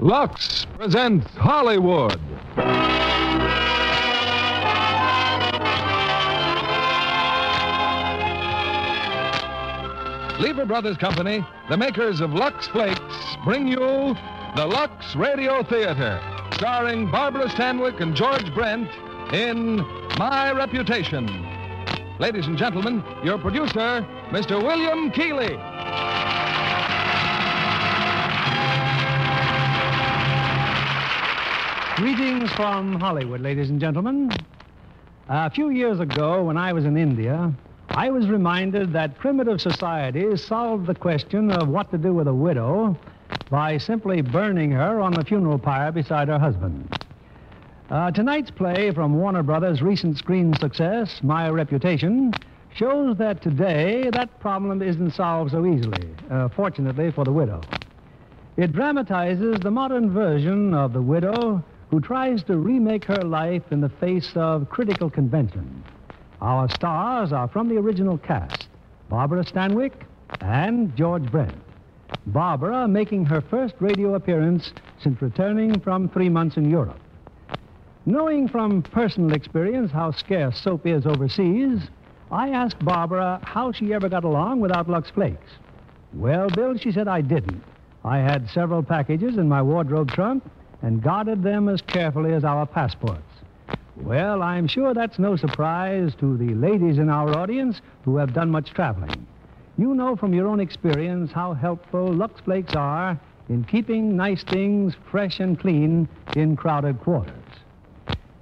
Lux presents Hollywood. Lever Brothers Company, the makers of Lux Flakes, bring you the Lux Radio Theatre, starring Barbara Stanwyck and George Brent in My Reputation. Ladies and gentlemen, your producer, Mr. William Keighley. Greetings from Hollywood, ladies and gentlemen. A few years ago, when I was in India, I was reminded that primitive societies solved the question of what to do with a widow by simply burning her on the funeral pyre beside her husband. Tonight's play from Warner Brothers' recent screen success, My Reputation, shows that today that problem isn't solved so easily, fortunately for the widow. It dramatizes the modern version of the widow who tries to remake her life in the face of critical convention. Our stars are from the original cast, Barbara Stanwyck and George Brent. Barbara making her first radio appearance since returning from 3 months in Europe. Knowing from personal experience how scarce soap is overseas, I asked Barbara how she ever got along without Lux Flakes. Well, Bill, she said I didn't. I had several packages in my wardrobe trunk and guarded them as carefully as our passports. Well, I'm sure that's no surprise to the ladies in our audience who have done much traveling. You know from your own experience how helpful Lux Flakes are in keeping nice things fresh and clean in crowded quarters.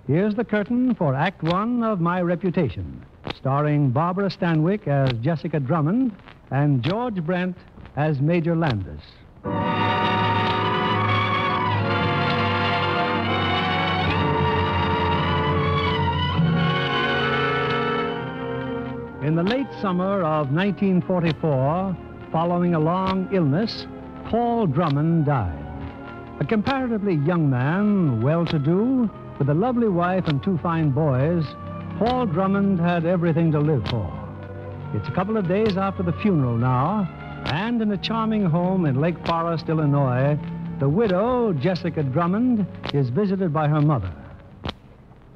Here's the curtain for Act One of My Reputation, starring Barbara Stanwyck as Jessica Drummond and George Brent as Major Landis. In the late summer of 1944, following a long illness, Paul Drummond died. A comparatively young man, well-to-do, with a lovely wife and 2 fine boys, Paul Drummond had everything to live for. It's a couple of days after the funeral now, and in a charming home in Lake Forest, Illinois, the widow, Jessica Drummond, is visited by her mother.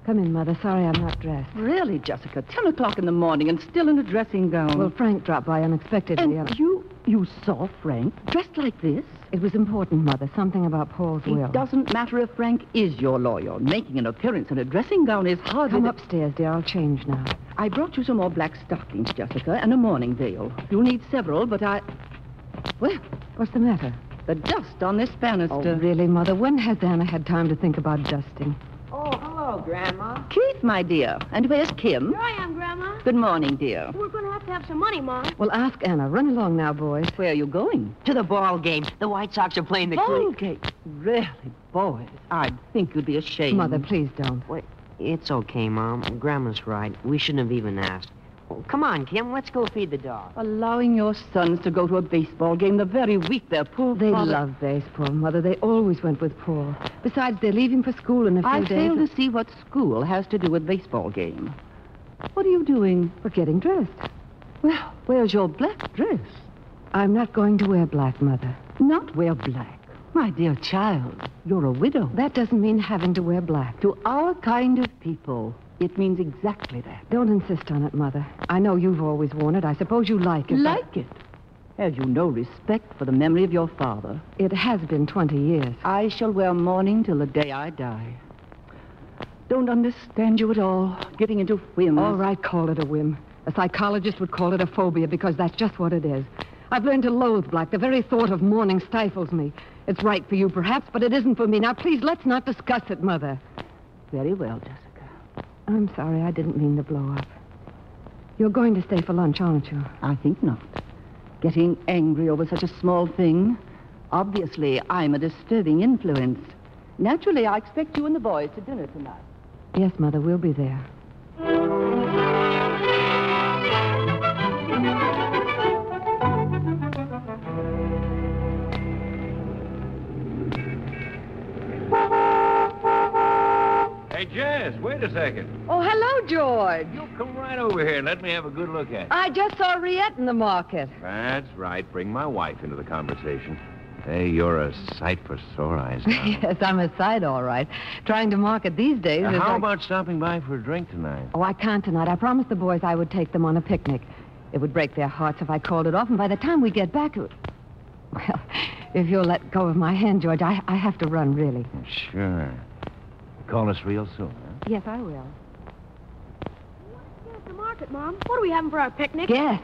Come in, Mother. Sorry I'm not dressed. Really, Jessica? 10 o'clock in the morning and still in a dressing gown. Well, Frank dropped by unexpectedly. And you saw Frank dressed like this? It was important, Mother. Something about Paul's will. It doesn't matter if Frank is your lawyer. Making an appearance in a dressing gown is hardly... Come upstairs, dear. I'll change now. I brought you some more black stockings, Jessica, and a morning veil. You'll need several, but Well, what's the matter? The dust on this banister. Oh, really, Mother? When has Anna had time to think about dusting? Oh, hello, Grandma. Keith, my dear. And where's Kim? Here I am, Grandma. Good morning, dear. We're going to have some money, Mom. Well, ask Anna. Run along now, boys. Where are you going? To the ball game. The White Sox are playing the Ball Creek. game? Really, boys? I'd think you'd be ashamed. Mother, please don't. Wait, it's okay, Mom. Grandma's right. We shouldn't have even asked. Oh, come on, Kim. Let's go feed the dog. Allowing your sons to go to a baseball game the very week their poor They father... love baseball, Mother. They always went with Paul. Besides, they're leaving for school in a few I days. fail to see what school has to do with baseball game. What are you doing? We're getting dressed. Well, where's your black dress? I'm not going to wear black, Mother. Not wear black. My dear child, you're a widow. That doesn't mean having to wear black. To our kind of people, it means exactly that. Don't insist on it, Mother. I know you've always worn it. I suppose you like it. Like it? Have you no respect for the memory of your father? It has been 20 years. I shall wear mourning till the day I die. Don't understand you at all. Getting into whims. All right, call it a whim. A psychologist would call it a phobia because that's just what it is. I've learned to loathe black. The very thought of mourning stifles me. It's right for you, perhaps, but it isn't for me. Now, please, let's not discuss it, Mother. Very well, Jessica. I'm sorry. I didn't mean to blow up. You're going to stay for lunch, aren't you? I think not. Getting angry over such a small thing. Obviously, I'm a disturbing influence. Naturally, I expect you and the boys to dinner tonight. Yes, Mother, we'll be there. Hey, Jess, wait a second. Oh, hello, George. You come right over here and let me have a good look at it. I just saw Riette in the market. That's right. Bring my wife into the conversation. Hey, you're a sight for sore eyes now. Yes, I'm a sight, all right. Trying to market these days is How like... about stopping by for a drink tonight? Oh, I can't tonight. I promised the boys I would take them on a picnic. It would break their hearts if I called it off, and by the time we get back... Well, if you'll let go of my hand, George, I have to run, really. Sure. Call us real soon, huh? Yes, I will. At the market, Mom. What are we having for our picnic? Yes,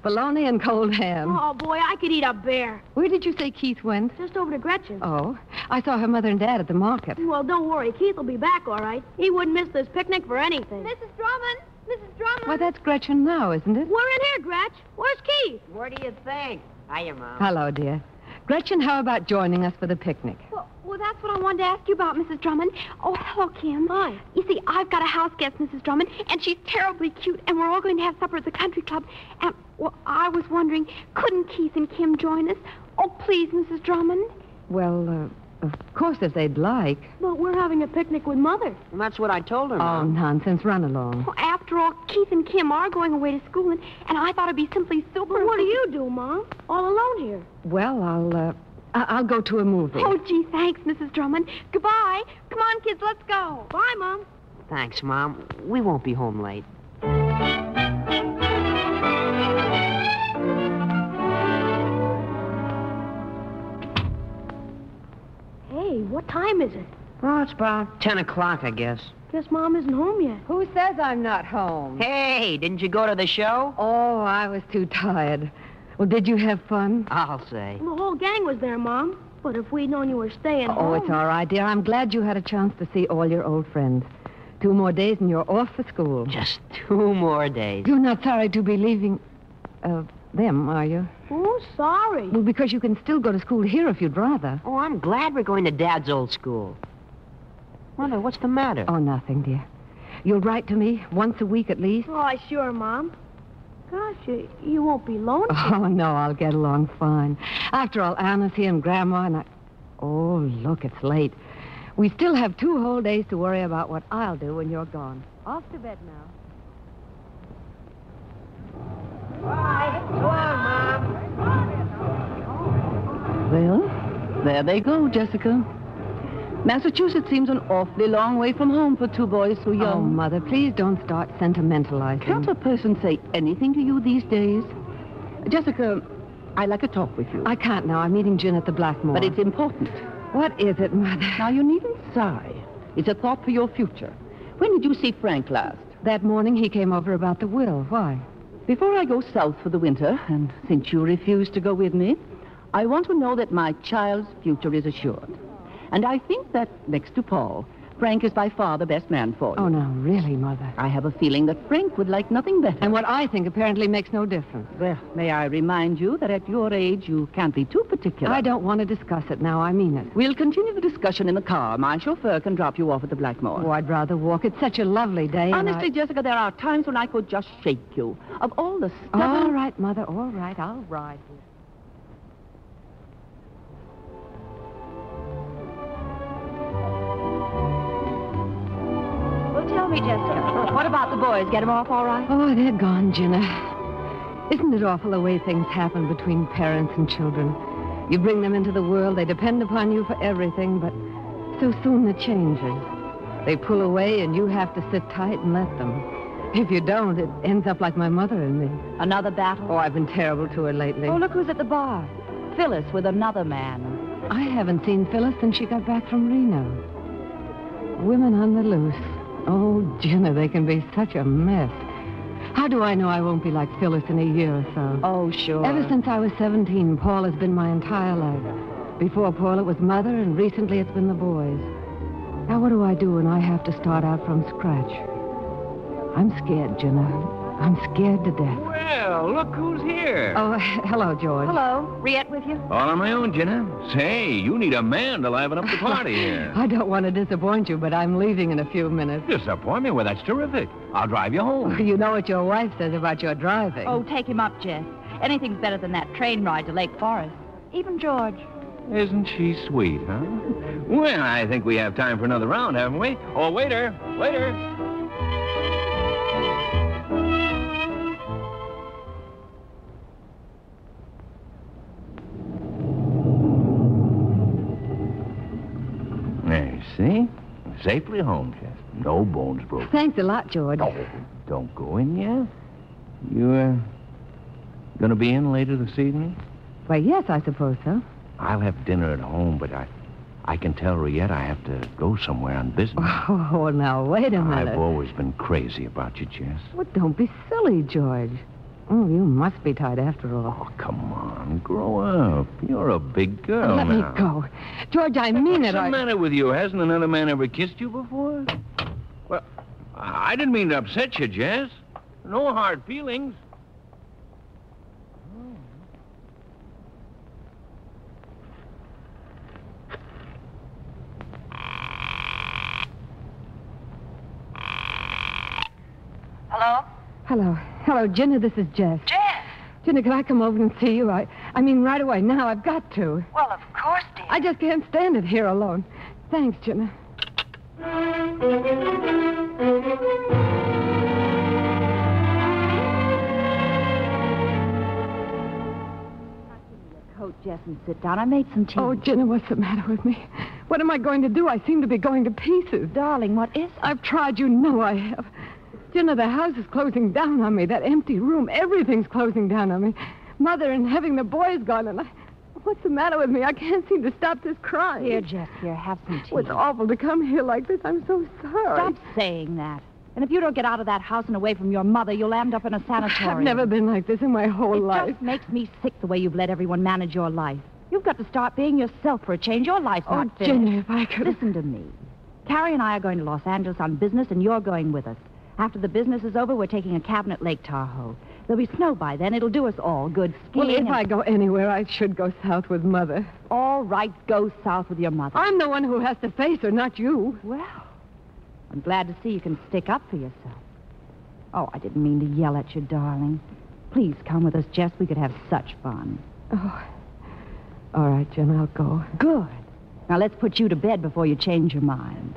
bologna and cold ham. Oh, boy, I could eat a bear. Where did you say Keith went? Just over to Gretchen. Oh, I saw her mother and dad at the market. Well, don't worry. Keith will be back, all right. He wouldn't miss this picnic for anything. Mrs. Drummond! Mrs. Drummond! Why, that's Gretchen now, isn't it? We're in here, Gretch. Where's Keith? Where do you think? Hiya, Mom. Hello, dear. Gretchen, how about joining us for the picnic? Well, that's what I wanted to ask you about, Mrs. Drummond. Oh, hello, Kim. Hi. You see, I've got a house guest, Mrs. Drummond, and she's terribly cute, and we're all going to have supper at the country club. And, well, I was wondering, couldn't Keith and Kim join us? Oh, please, Mrs. Drummond. Well, of course, if they'd like. But we're having a picnic with Mother. Well, that's what I told her, Oh, Mom. nonsense. Run along. Well, after all, Keith and Kim are going away to school, and I thought it'd be simply super... Well, what do you do, Mom? All alone here. Well, I'll go to a movie. Oh, gee, thanks, Mrs. Drummond. Goodbye. Come on, kids, let's go. Bye, Mom. Thanks, Mom. We won't be home late. Hey, what time is it? Oh, it's about 10 o'clock, I guess. Guess Mom isn't home yet. Who says I'm not home? Hey, didn't you go to the show? Oh, I was too tired. Well, did you have fun? I'll say. The whole gang was there, Mom. But if we'd known you were staying home... Oh, it's all right, dear. I'm glad you had a chance to see all your old friends. 2 more days and you're off for school. Just 2 more days. You're not sorry to be leaving them, are you? Oh, sorry. Well, because you can still go to school here if you'd rather. Oh, I'm glad we're going to Dad's old school. Mother, what's the matter? Oh, nothing, dear. You'll write to me once a week at least? Oh, sure, Mom. Gosh, you won't be lonesome. Oh, no, I'll get along fine. After all, Anna's here and Grandma and I... Oh, look, it's late. We still have 2 whole days to worry about what I'll do when you're gone. Off to bed now. Well, there they go, Jessica. Massachusetts seems an awfully long way from home for 2 boys so young. Oh, Mother, please don't start sentimentalizing. Can't a person say anything to you these days? Jessica, I'd like to talk with you. I can't now. I'm meeting Jin at the Blackmore. But it's important. What is it, Mother? Now, you needn't sigh. It's a thought for your future. When did you see Frank last? That morning he came over about the will. Why? Before I go south for the winter, and since you refuse to go with me, I want to know that my child's future is assured. And I think that, next to Paul, Frank is by far the best man for you. Oh, no, really, Mother. I have a feeling that Frank would like nothing better. And what I think apparently makes no difference. Well, may I remind you that at your age, you can't be too particular. I don't want to discuss it now. I mean it. We'll continue the discussion in the car. My chauffeur can drop you off at the Blackmore. Oh, I'd rather walk. It's such a lovely day. and Honestly, Jessica, there are times when I could just shake you. Of all the stubborn... All right, Mother, all right. I'll ride you. Well, tell me, Jessica, what about the boys? Get them off all right? Oh, they're gone, Jenna. Isn't it awful the way things happen between parents and children? You bring them into the world, they depend upon you for everything, but so soon it changes. They pull away and you have to sit tight and let them. If you don't, it ends up like my mother and me. Another battle? Oh, I've been terrible to her lately. Oh, look who's at the bar. Phyllis with another man. I haven't seen Phyllis since she got back from Reno. Women on the loose. Oh, Jenna, they can be such a mess. How do I know I won't be like Phyllis in a year or so? Oh, sure. Ever since I was 17, Paul has been my entire life. Before Paul, it was Mother, and recently it's been the boys. Now, what do I do when I have to start out from scratch? I'm scared, Jenna. I'm scared to death. Well, look who's here. Oh, hello, George. Hello. Riette with you? All on my own, Jenna. Say, you need a man to liven up the party here. I don't want to disappoint you, but I'm leaving in a few minutes. Disappoint me? Well, that's terrific. I'll drive you home. You know what your wife says about your driving. Oh, take him up, Jess. Anything's better than that train ride to Lake Forest. Even George. Isn't she sweet, huh? Well, I think we have time for another round, haven't we? Oh, waiter. Waiter. see? Safely home, Jess. No bones broken. Thanks a lot, George. Oh, don't go in yet. You, gonna be in later this evening? Why, yes, I suppose so. I'll have dinner at home, but I can tell Riette I have to go somewhere on business. Oh, now, wait a minute. I've always been crazy about you, Jess. Well, don't be silly, George. Oh, you must be tight after all. Oh, come on. Grow up. You're a big girl Let now. me go. George, I mean it. What's the matter with you? Hasn't another man ever kissed you before? Well, I didn't mean to upset you, Jess. No hard feelings. Hello? Hello. Hello, Jenna, this is Jess. Jess? Jenna, can I come over and see you? I mean, right away. Now, I've got to. Well, of course, dear. I just can't stand it here alone. Thanks, Jenna. Coat, Jess, and sit down. I made some tea. Oh, Jenna, what's the matter with me? What am I going to do? I seem to be going to pieces. Darling, what is it? I've tried. You know I have. Jenna, the house is closing down on me. That empty room, everything's closing down on me. Mother and having the boys gone, and what's the matter with me? I can't seem to stop this crying. Here, Jess, here, have some tea. Oh, it's awful to come here like this. I'm so sorry. Stop saying that. And if you don't get out of that house and away from your mother, you'll end up in a sanatorium. I've never been like this in my whole life. It just makes me sick the way you've let everyone manage your life. You've got to start being yourself for a change. Your life's not finished. Jenna, if I could... Listen to me. Carrie and I are going to Los Angeles on business, and you're going with us. After the business is over, we're taking a cabin at Lake Tahoe. There'll be snow by then. It'll do us all good skiing. Well, if I go anywhere, I should go south with Mother. All right, go south with your mother. I'm the one who has to face her, not you. Well, I'm glad to see you can stick up for yourself. Oh, I didn't mean to yell at you, darling. Please come with us, Jess. We could have such fun. Oh, all right, Jen, I'll go. Good. Now, let's put you to bed before you change your mind.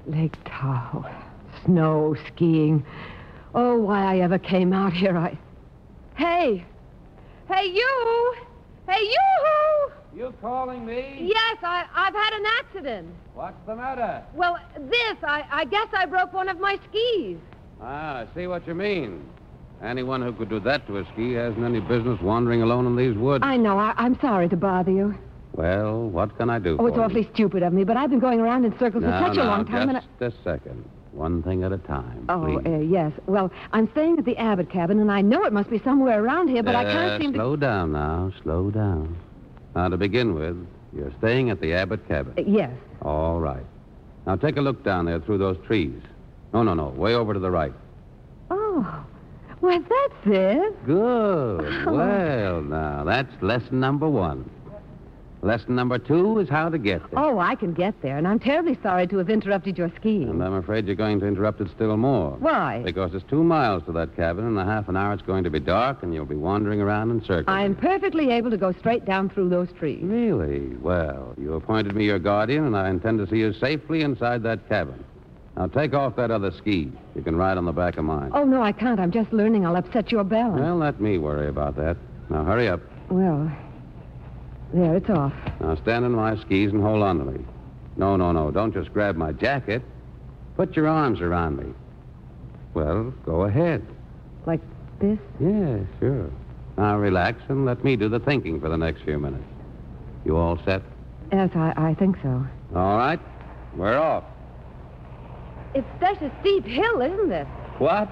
Lake Tahoe. Snow, skiing. Oh, why I ever came out here, Hey! Hey, you! Hey, you! You calling me? Yes, I've had an accident. What's the matter? Well, I guess I broke one of my skis. Ah, I see what you mean. Anyone who could do that to a ski hasn't any business wandering alone in these woods. I know. I'm sorry to bother you. Well, what can I do Oh, it's for you? awfully stupid of me, but I've been going around in circles for such a long time. Just a second. One thing at a time, Oh, please. yes. Well, I'm staying at the Abbott cabin, and I know it must be somewhere around here, but I can't seem to... Slow down now. Slow down. Now, to begin with, you're staying at the Abbott cabin. Yes. All right. Now, take a look down there through those trees. No. Way over to the right. Oh. Well, that's it. Good. Well, now, that's lesson number 1. Lesson number 2 is how to get there. Oh, I can get there, and I'm terribly sorry to have interrupted your skiing. And I'm afraid you're going to interrupt it still more. Why? Because it's 2 miles to that cabin, and in a half an hour it's going to be dark, and you'll be wandering around in circles. I'm perfectly able to go straight down through those trees. Really? Well, you appointed me your guardian, and I intend to see you safely inside that cabin. Now, take off that other ski. You can ride on the back of mine. Oh, no, I can't. I'm just learning. I'll upset your balance. Well, let me worry about that. Now, hurry up. Well, there, it's off. Now, stand on my skis and hold on to me. No. Don't just grab my jacket. Put your arms around me. Well, go ahead. Like this? Yeah, sure. Now, relax and let me do the thinking for the next few minutes. You all set? Yes, I think so. All right. We're off. It's such a steep hill, isn't it? What?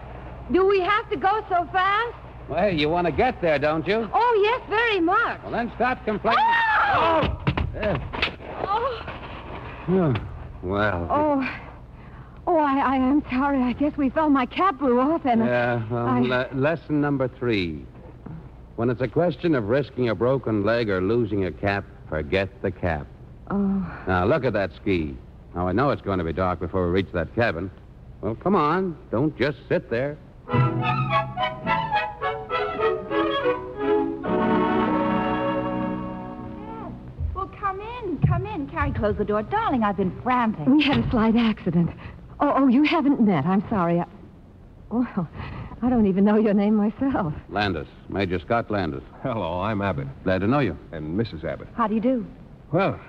Do we have to go so fast? Well, you want to get there, don't you? Oh, yes, very much. Well, then stop complaining. Oh! There. Oh! Yeah. Well. Oh, I am sorry. I guess we fell. My cap blew off, and... Yeah, well, lesson number 3. When it's a question of risking a broken leg or losing a cap, forget the cap. Oh. Now, look at that ski. Now, I know it's going to be dark before we reach that cabin. Well, come on. Don't just sit there. Well, come in. Carrie, close the door. Darling, I've been frantic. We had a slight accident. Oh, you haven't met. I'm sorry. Well, I don't even know your name myself. Landis. Major Scott Landis. Hello, I'm Abbott. Glad to know you. And Mrs. Abbott. How do you do? Well,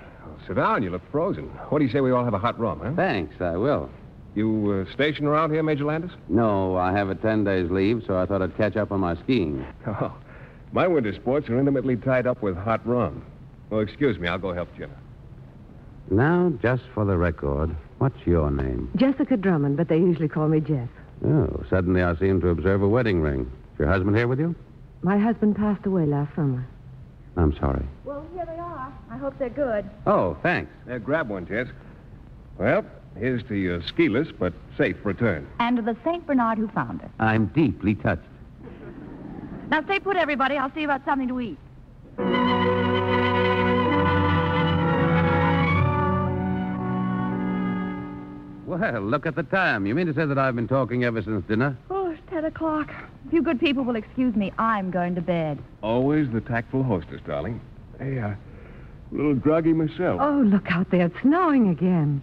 sit down. You look frozen. What do you say we all have a hot rum, huh? Thanks, I will. You stationed around here, Major Landis? No, I have a 10 days leave, so I thought I'd catch up on my skiing. Oh, my winter sports are intimately tied up with hot rum. Oh, excuse me. I'll go help Jenna. Now, just for the record, what's your name? Jessica Drummond, but they usually call me Jess. Oh, suddenly I seem to observe a wedding ring. Is your husband here with you? My husband passed away last summer. I'm sorry. Well, here they are. I hope they're good. Oh, thanks. Grab one, Jess. Well, here's to your ski-less but safe return. And to the St. Bernard who found her. I'm deeply touched. Now, stay put, everybody. I'll see you about something to eat. Well, look at the time. You mean to say that I've been talking ever since dinner? Oh, it's 10 o'clock. If you good people will excuse me, I'm going to bed. Always the tactful hostess, darling. Hey, a little groggy myself. Oh, look out there. It's snowing again.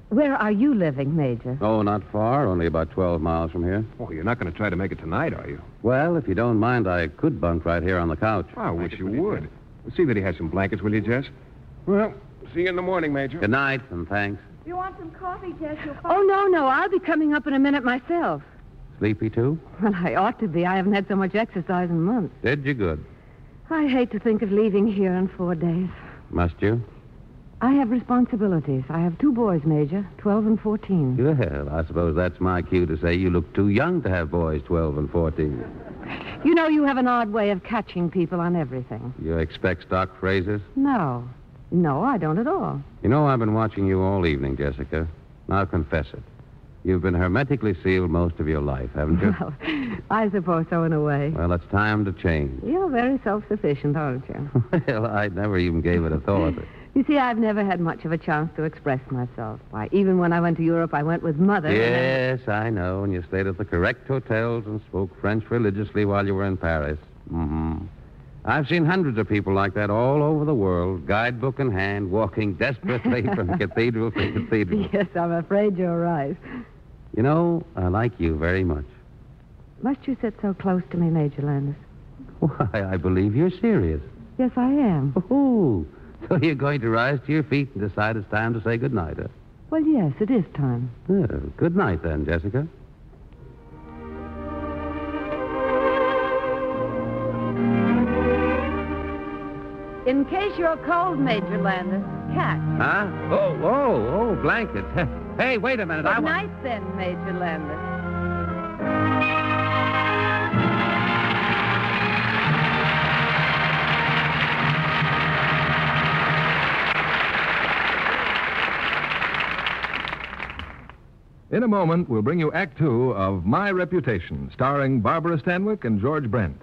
Where are you living, Major? Oh, not far. Only about 12 miles from here. Oh, you're not going to try to make it tonight, are you? Well, if you don't mind, I could bunk right here on the couch. I wish you would. See that he has some blankets, will you, Jess? Well, see you in the morning, Major. Good night, and thanks. If you want some coffee, Jess, you'll find... Oh, no. I'll be coming up in a minute myself. Sleepy, too? Well, I ought to be. I haven't had so much exercise in months. Did you good? I hate to think of leaving here in 4 days. Must you? I have responsibilities. I have 2 boys, Major, 12 and 14. Well, I suppose that's my cue to say you look too young to have boys 12 and 14. You know, you have an odd way of catching people on everything. You expect stock phrases? No, I don't at all. You know, I've been watching you all evening, Jessica. Now confess it. You've been hermetically sealed most of your life, haven't you? Well, I suppose so in a way. Well, it's time to change. You're very self-sufficient, aren't you? Well, I never even gave it a thought. You see, I've never had much of a chance to express myself. Why, even when I went to Europe, I went with Mother. Yes, I know. And you stayed at the correct hotels and spoke French religiously while you were in Paris. Mm-hmm. I've seen hundreds of people like that all over the world, guidebook in hand, walking desperately from cathedral to cathedral. Yes, I'm afraid you're right. You know, I like you very much. Must you sit so close to me, Major Landis? Why, I believe you're serious. Yes, I am. Oh, so you're going to rise to your feet and decide it's time to say goodnight, huh? Well, yes, it is time. Good night, then, Jessica. In case you're cold, Major Landis, catch. Huh? Oh, blankets. Hey, wait a minute. Good night, then, Major Landis. In a moment, we'll bring you Act Two of My Reputation, starring Barbara Stanwyck and George Brent.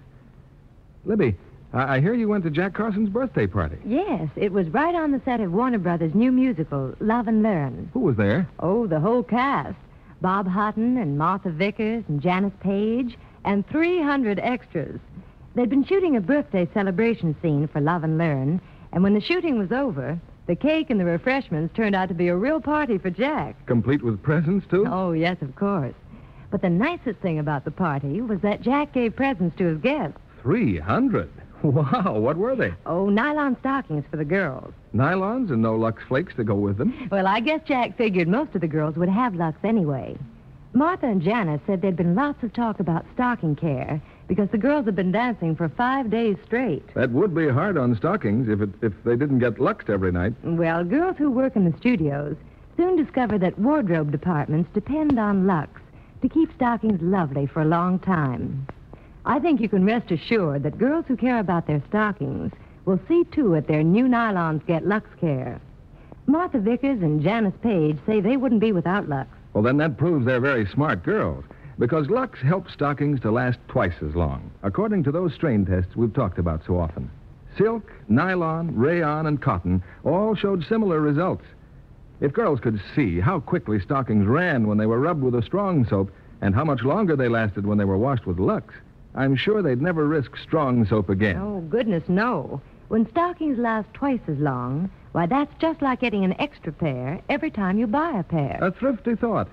Libby, I hear you went to Jack Carson's birthday party. Yes, it was right on the set of Warner Brothers' new musical, Love and Learn. Who was there? Oh, the whole cast. Bob Hutton and Martha Vickers and Janice Page and 300 extras. They'd been shooting a birthday celebration scene for Love and Learn, and when the shooting was over, the cake and the refreshments turned out to be a real party for Jack. Complete with presents, too? Oh, yes, of course. But the nicest thing about the party was that Jack gave presents to his guests. 300? Wow, what were they? Oh, nylon stockings for the girls. Nylons and no Lux Flakes to go with them? Well, I guess Jack figured most of the girls would have Lux anyway. Martha and Janice said there'd been lots of talk about stocking care because the girls had been dancing for 5 days straight. That would be hard on stockings if they didn't get luxed every night. Well, girls who work in the studios soon discover that wardrobe departments depend on Lux to keep stockings lovely for a long time. I think you can rest assured that girls who care about their stockings will see to it their new nylons get Lux care. Martha Vickers and Janice Page say they wouldn't be without Lux. Well, then that proves they're very smart girls, because Lux helps stockings to last twice as long, according to those strain tests we've talked about so often. Silk, nylon, rayon, and cotton all showed similar results. If girls could see how quickly stockings ran when they were rubbed with a strong soap and how much longer they lasted when they were washed with Lux, I'm sure they'd never risk strong soap again. Oh, goodness, no. When stockings last twice as long, why, that's just like getting an extra pair every time you buy a pair. A thrifty thought.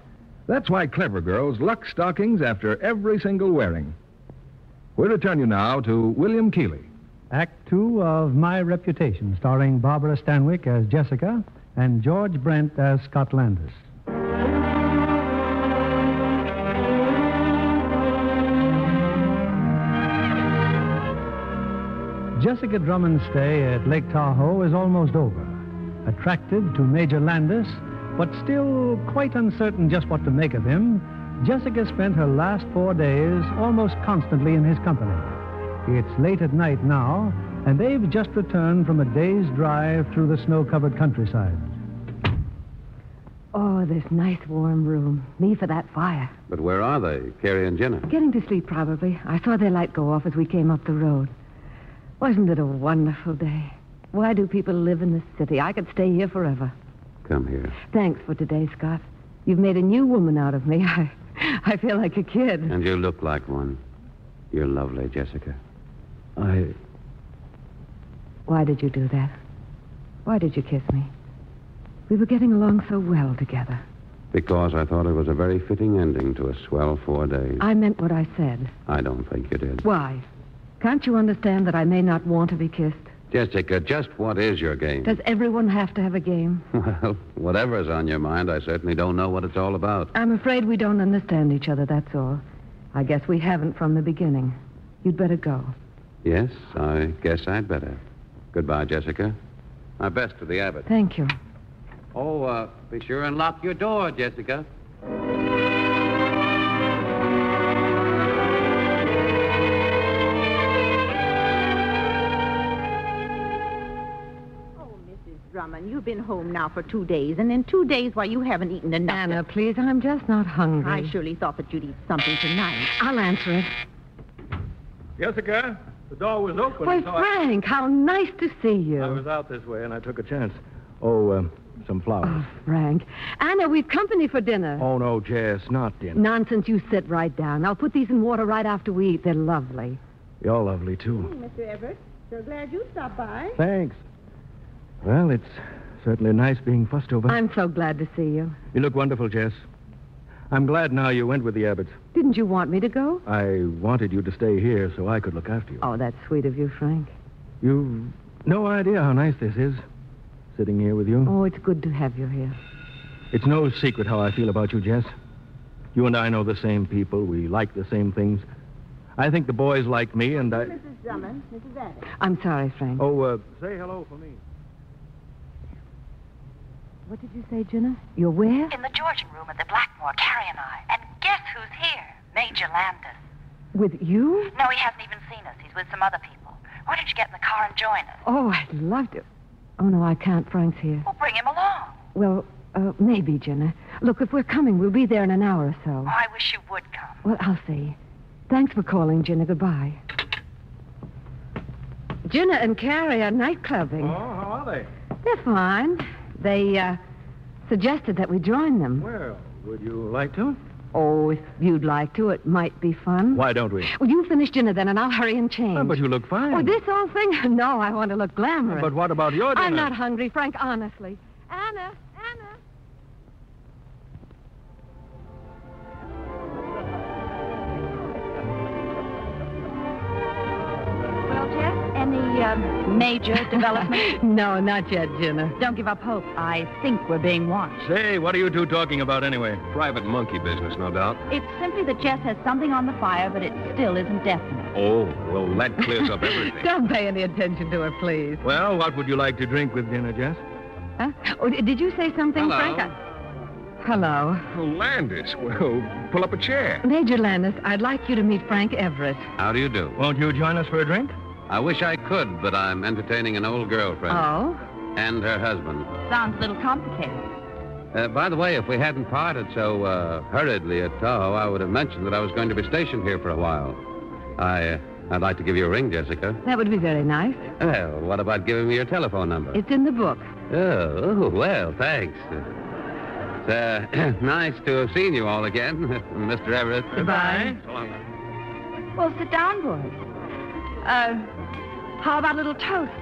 That's why clever girls luck stockings after every single wearing. We return you now to William Keighley. Act 2 of My Reputation, starring Barbara Stanwyck as Jessica and George Brent as Scott Landis. Jessica Drummond's stay at Lake Tahoe is almost over. Attracted to Major Landis, but still quite uncertain just what to make of him, Jessica spent her last 4 days almost constantly in his company. It's late at night now, and they've just returned from a day's drive through the snow-covered countryside. Oh, this nice warm room. Me for that fire. But where are they, Carrie and Jenna? Getting to sleep, probably. I saw their light go off as we came up the road. Wasn't it a wonderful day? Why do people live in the city? I could stay here forever. Come here. Thanks for today, Scott. You've made a new woman out of me. I feel like a kid. And you look like one. You're lovely, Jessica. Why did you do that? Why did you kiss me? We were getting along so well together. Because I thought it was a very fitting ending to a swell 4 days. I meant what I said. I don't think you did. Why? Can't you understand that I may not want to be kissed? Jessica, just what is your game? Does everyone have to have a game? Well, whatever's on your mind, I certainly don't know what it's all about. I'm afraid we don't understand each other, that's all. I guess we haven't from the beginning. You'd better go. Yes, I guess I'd better. Goodbye, Jessica. My best to the Abbott. Thank you. Oh, be sure and lock your door, Jessica. Drummond, you've been home now for 2 days, and in 2 days, why, you haven't eaten enough. Anna, please, I'm just not hungry. I surely thought that you'd eat something tonight. I'll answer it. Jessica, the door was open. Why, so Frank, how nice to see you. I was out this way, and I took a chance. Oh, some flowers. Oh, Frank. Anna, we've company for dinner. Oh, no, Jess, not dinner. Nonsense, you sit right down. I'll put these in water right after we eat. They're lovely. You're lovely, too. Mr. Everett, so glad you stopped by. Thanks. Well, it's certainly nice being fussed over. I'm so glad to see you. You look wonderful, Jess. I'm glad now you went with the Abbotts. Didn't you want me to go? I wanted you to stay here so I could look after you. Oh, that's sweet of you, Frank. You've no idea how nice this is, sitting here with you. Oh, it's good to have you here. It's no secret how I feel about you, Jess. You and I know the same people. We like the same things. I think the boys like me, and I... Mrs. Drummond, Mrs. Abbott. I'm sorry, Frank. Oh, say hello for me. What did you say, Jenna? You're where? In the Georgian room at the Blackmore, Carrie and I. And guess who's here? Major Landis. With you? No, he hasn't even seen us. He's with some other people. Why don't you get in the car and join us? Oh, I'd love to. Oh, no, I can't. Frank's here. Well, bring him along. Well, maybe, Jenna. Look, if we're coming, we'll be there in an hour or so. Oh, I wish you would come. Well, I'll see. Thanks for calling, Jenna. Goodbye. Jenna and Carrie are night clubbing. Oh, how are they? They're fine. They, suggested that we join them. Well, would you like to? Oh, if you'd like to, it might be fun. Why don't we? Well, you finish dinner then, and I'll hurry and change. Oh, but you look fine. Oh, this whole thing? No, I want to look glamorous. But what about your dinner? I'm not hungry, Frank, honestly. Anna. Well, Jess, any major development? No, not yet, Jenna. Don't give up hope. I think we're being watched. Say, what are you two talking about anyway? Private monkey business, no doubt. It's simply that Jess has something on the fire, but it still isn't definite. Oh, well, that clears up everything. Don't pay any attention to her, please. Well, what would you like to drink with dinner, Jess? Huh? Oh, did you say something, Hello. Frank? Hello. Oh, Landis, well, pull up a chair. Major Landis, I'd like you to meet Frank Everett. How do you do? Won't you join us for a drink? I wish I could, but I'm entertaining an old girlfriend. Oh? And her husband. Sounds a little complicated. By the way, if we hadn't parted so hurriedly at Tahoe, I would have mentioned that I was going to be stationed here for a while. I'd like to give you a ring, Jessica. That would be very nice. Well, what about giving me your telephone number? It's in the book. Oh, well, thanks. It's nice to have seen you all again, Mr. Everett. Goodbye. So long. Well, sit down, boys. How about a little toast?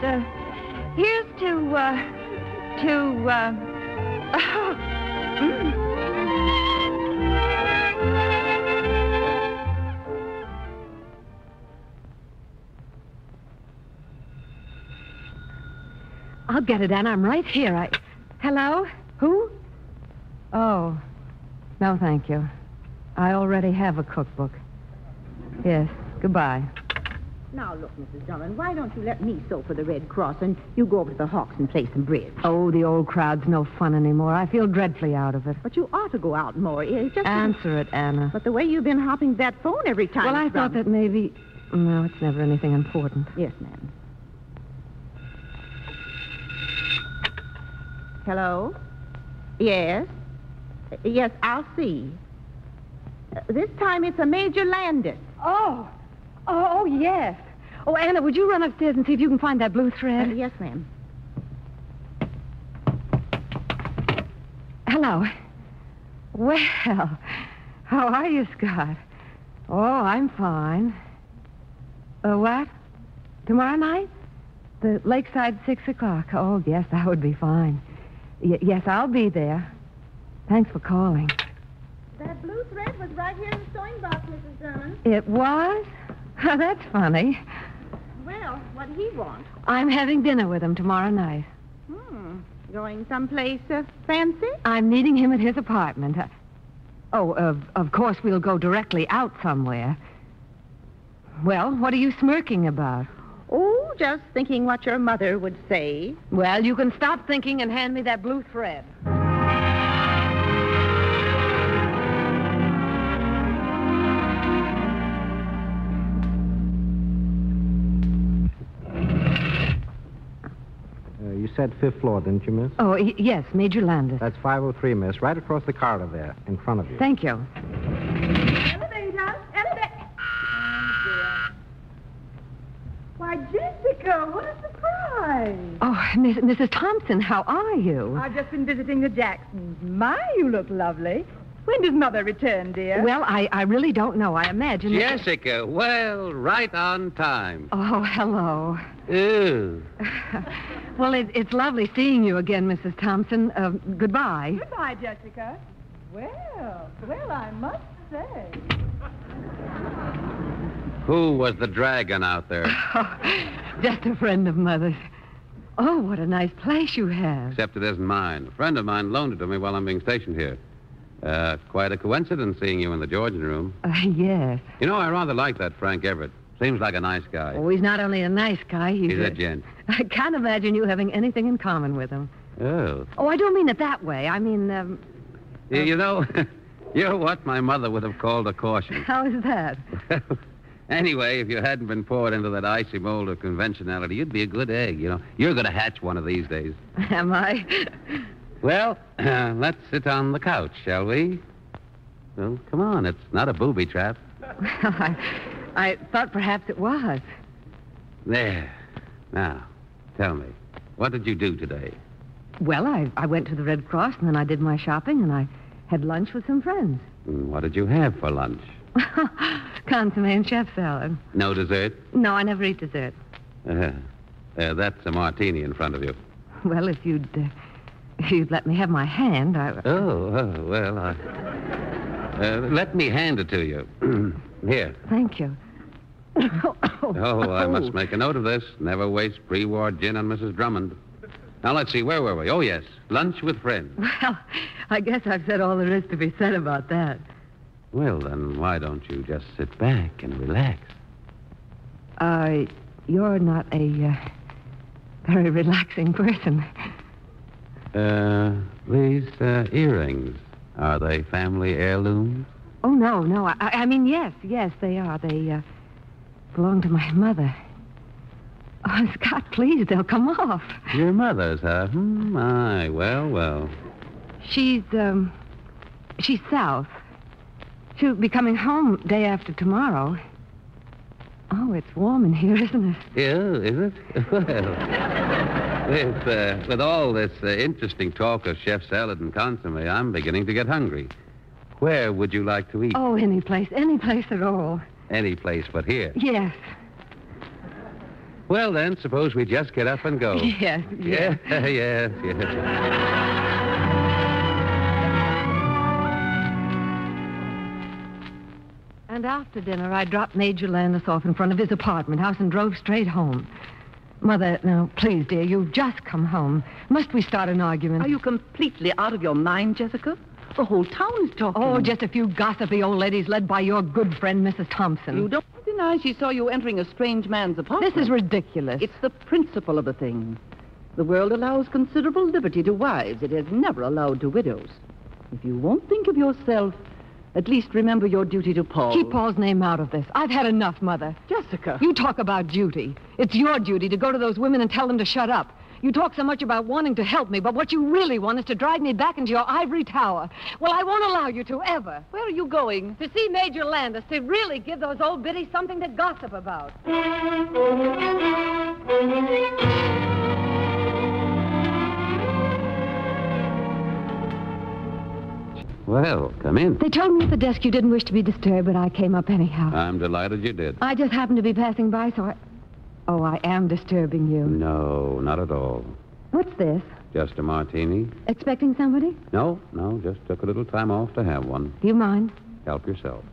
Here's to... I'll get it, Anna. I'm right here. Hello? Who? Oh. No, thank you. I already have a cookbook. Yes. Goodbye. Now, look, Mrs. Drummond, why don't you let me sew for the Red Cross and you go over to the Hawks and play some bridge? Oh, the old crowd's no fun anymore. I feel dreadfully out of it. But you ought to go out more. It just Answer it, Anna. But the way you've been hopping that phone every time... Well, I thought that maybe... No, it's never anything important. Yes, ma'am. Hello? Yes? Yes, I'll see. This time it's a Major Landis. Oh, yes. Oh, Anna, would you run upstairs and see if you can find that blue thread? Yes, ma'am. Hello. Well, how are you, Scott? Oh, I'm fine. What? Tomorrow night? The Lakeside 6 o'clock. Oh, yes, that would be fine. Yes, I'll be there. Thanks for calling. That blue thread was right here in the sewing box, Mrs. Drummond. It was? That's funny. Well, what did he want? I'm having dinner with him tomorrow night. Going someplace fancy? I'm meeting him at his apartment. Of course we'll go directly out somewhere. Well, what are you smirking about? Oh, just thinking what your mother would say. Well, you can stop thinking and hand me that blue thread. You said 5th floor, didn't you, miss? Oh, yes, Major Landis. That's 503, miss. Right across the corridor there, in front of you. Thank you. Elevator! Why, Jessica, what a surprise. Oh, Mrs. Thompson, how are you? I've just been visiting the Jacksons. My, you look lovely. When does Mother return, dear? Well, I really don't know. I imagine... Jessica, well, right on time. Oh, hello. Ooh. Well, it's lovely seeing you again, Mrs. Thompson. Goodbye. Goodbye, Jessica. Well, I must say. Who was the dragon out there? Just a friend of Mother's. Oh, what a nice place you have. Except it isn't mine. A friend of mine loaned it to me while I'm being stationed here. Quite a coincidence seeing you in the Georgian room. Yes. You know, I rather like that Frank Everett. Seems like a nice guy. Oh, he's not only a nice guy, He's a gent. I can't imagine you having anything in common with him. Oh. Oh, I don't mean it that way. I mean, You know, you're what my mother would have called a caution. How is that? Anyway, if you hadn't been poured into that icy mold of conventionality, you'd be a good egg, you know. You're going to hatch one of these days. Am I? Well, let's sit on the couch, shall we? Well, come on. It's not a booby trap. Well, I thought perhaps it was. There. Now, tell me, what did you do today? Well, I went to the Red Cross, and then I did my shopping, and I had lunch with some friends. What did you have for lunch? Consomme and chef salad. No dessert? No, I never eat dessert. That's a martini in front of you. Well, if you'd let me have my hand, I... Well, let me hand it to you. Here. Thank you. I must make a note of this. Never waste pre-war gin on Mrs. Drummond. Now, let's see, where were we? Oh, yes, lunch with friends. Well, I guess I've said all there is to be said about that. Well, then, why don't you just sit back and relax? You're not a very relaxing person. These earrings, are they family heirlooms? Oh, no. I mean, yes, they are. They belong to my mother. Oh, Scott, please, they'll come off. Your mother's, huh? My, well. She's south. She'll be coming home day after tomorrow. Oh, it's warm in here, isn't it? Yeah, is it? Well, with all this interesting talk of chef salad and consomme, I'm beginning to get hungry. Where would you like to eat? Oh, any place at all. Any place but here? Yes. Well, then, suppose we just get up and go. Yes. Yes. And after dinner, I dropped Major Landis off in front of his apartment house and drove straight home. Mother, now, please, dear, you've just come home. Must we start an argument? Are you completely out of your mind, Jessica? The whole town is talking. Oh, just a few gossipy old ladies led by your good friend, Mrs. Thompson. You don't deny she saw you entering a strange man's apartment. This is ridiculous. It's the principle of the thing. The world allows considerable liberty to wives. It has never allowed to widows. If you won't think of yourself, at least remember your duty to Paul. Keep Paul's name out of this. I've had enough, Mother. Jessica. You talk about duty. It's your duty to go to those women and tell them to shut up. You talk so much about wanting to help me, but what you really want is to drag me back into your ivory tower. Well, I won't allow you to, ever. Where are you going? To see Major Landis, to really give those old biddies something to gossip about. Well, come in. They told me at the desk you didn't wish to be disturbed, but I came up anyhow. I'm delighted you did. I just happened to be passing by, so I... Oh, I am disturbing you. No, not at all. What's this? Just a martini? Expecting somebody? No, just took a little time off to have one. Do you mind? Help yourself.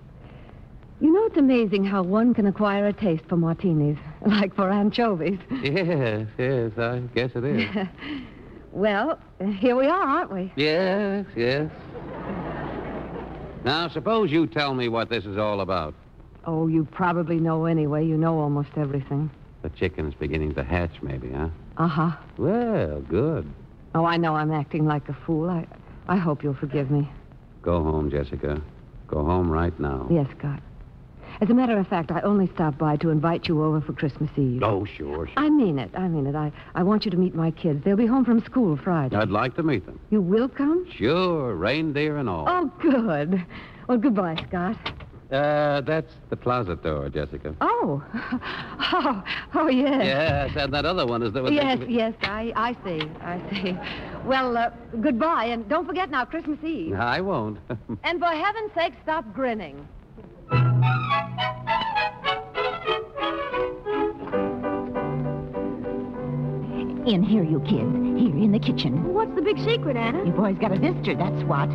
You know, it's amazing how one can acquire a taste for martinis, like for anchovies. Yes, I guess it is. Well, here we are, aren't we? Yes. Now, suppose you tell me what this is all about. Oh, you probably know anyway. You know almost everything. The chicken's beginning to hatch, maybe, huh? Uh-huh. Well, good. Oh, I know I'm acting like a fool. I hope you'll forgive me. Go home, Jessica. Go home right now. Yes, Scott. As a matter of fact, I only stopped by to invite you over for Christmas Eve. Oh, sure. I mean it. I want you to meet my kids. They'll be home from school Friday. I'd like to meet them. You will come? Sure, reindeer and all. Oh, good. Well, goodbye, Scott. That's the closet door, Jessica. Oh, yes. Yes, and that other one is the... Yes, I see. Well, goodbye, and don't forget now, Christmas Eve. I won't. And for heaven's sake, stop grinning. In here, you kids. Here, in the kitchen. What's the big secret, Anna? You boys got a visitor, that's what.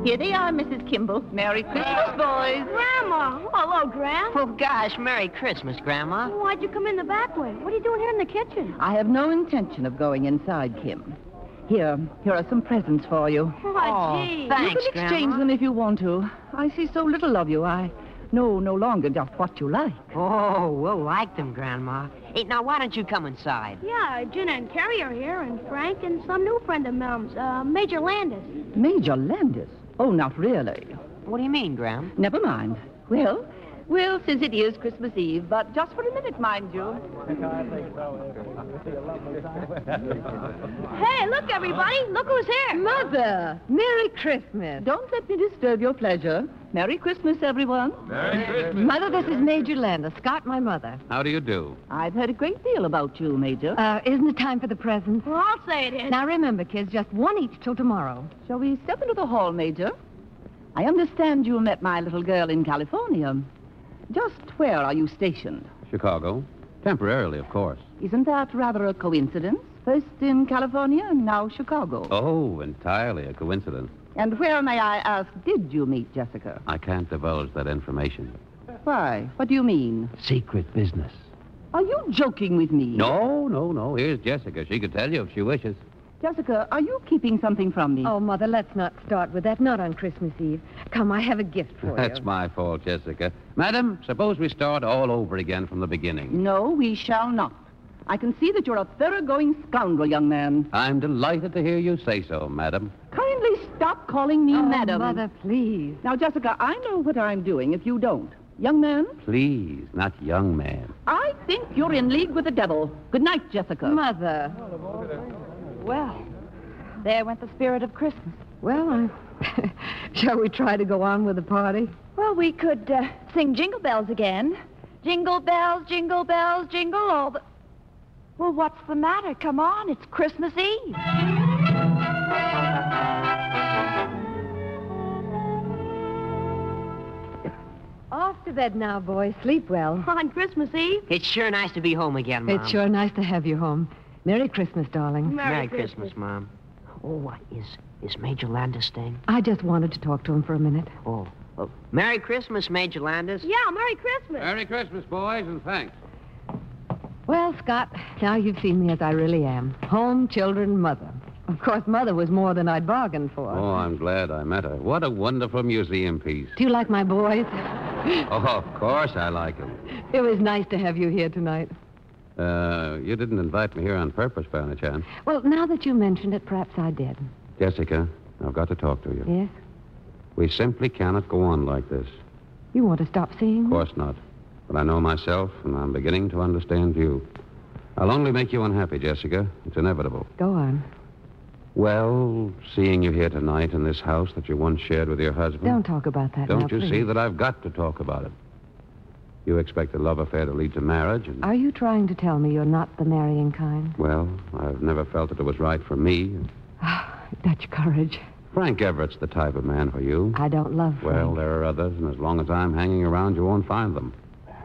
Here they are, Mrs. Kimball. Merry Christmas, boys. Grandma. Hello, Gran. Oh, gosh, Merry Christmas, Grandma. Why'd you come in the back way? What are you doing here in the kitchen? I have no intention of going inside, Kim. Here are some presents for you. Oh, gee. Thanks, You can exchange Grandma. them if you want to. I see so little of you. I know no longer just what you like. Oh, we'll like them, Grandma. Hey, now, why don't you come inside? Yeah, Jenna and Carrie are here, and Frank and some new friend of Melm's, Major Landis. Major Landis? Oh, not really. What do you mean, Gram? Never mind. Well, since it is Christmas Eve, but just for a minute, mind you. Hey, look, everybody. Look who's here. Mother, Merry Christmas. Don't let me disturb your pleasure. Merry Christmas, everyone. Merry Christmas. Mother, this is Major Landis, Scott, my mother. How do you do? I've heard a great deal about you, Major. Isn't it time for the presents? Well, I'll say it is. Now, remember, kids, just one each till tomorrow. Shall we step into the hall, Major? I understand you met my little girl in California. Just where are you stationed? Chicago. Temporarily, of course. Isn't that rather a coincidence? First in California and now Chicago. Oh, entirely a coincidence. And where, may I ask, did you meet Jessica? I can't divulge that information. Why? What do you mean? Secret business. Are you joking with me? No. Here's Jessica. She could tell you if she wishes. Jessica, are you keeping something from me? Oh, Mother, let's not start with that. Not on Christmas Eve. Come, I have a gift for you. That's my fault, Jessica. Madam, suppose we start all over again from the beginning. No, we shall not. I can see that you're a thoroughgoing scoundrel, young man. I'm delighted to hear you say so, madam. Kindly stop calling me madam. Mother, please. Now, Jessica, I know what I'm doing if you don't. Young man? Please, not young man. I think you're in league with the devil. Good night, Jessica. Mother. Well, there went the spirit of Christmas. Well, shall we try to go on with the party? Well, we could sing Jingle Bells again. Jingle bells, jingle all the... Well, what's the matter? Come on, it's Christmas Eve. Off to bed now, boys. Sleep well. On Christmas Eve? It's sure nice to be home again, Mom. It's sure nice to have you home. Merry Christmas, darling. Merry Christmas, Mom. Oh, is Major Landis staying? I just wanted to talk to him for a minute. Oh, Merry Christmas, Major Landis. Yeah, Merry Christmas. Merry Christmas, boys, and thanks. Well, Scott, now you've seen me as I really am. Home, children, mother. Of course, Mother was more than I'd bargained for. Oh, I'm glad I met her. What a wonderful museum piece. Do you like my boys? Oh, of course I like them. It was nice to have you here tonight. You didn't invite me here on purpose, by any chance. Well, now that you mentioned it, perhaps I did. Jessica, I've got to talk to you. Yes? We simply cannot go on like this. You want to stop seeing Of me? course not. But I know myself, and I'm beginning to understand you. I'll only make you unhappy, Jessica. It's inevitable. Go on. Well, seeing you here tonight in this house that you once shared with your husband... Don't talk about that now, Don't you please. see that I've got to talk about it? You expect a love affair to lead to marriage, and... Are you trying to tell me you're not the marrying kind? Well, I've never felt that it was right for me. Dutch courage. Frank Everett's the type of man for you. I don't love Frank. Well, there are others, and as long as I'm hanging around, you won't find them.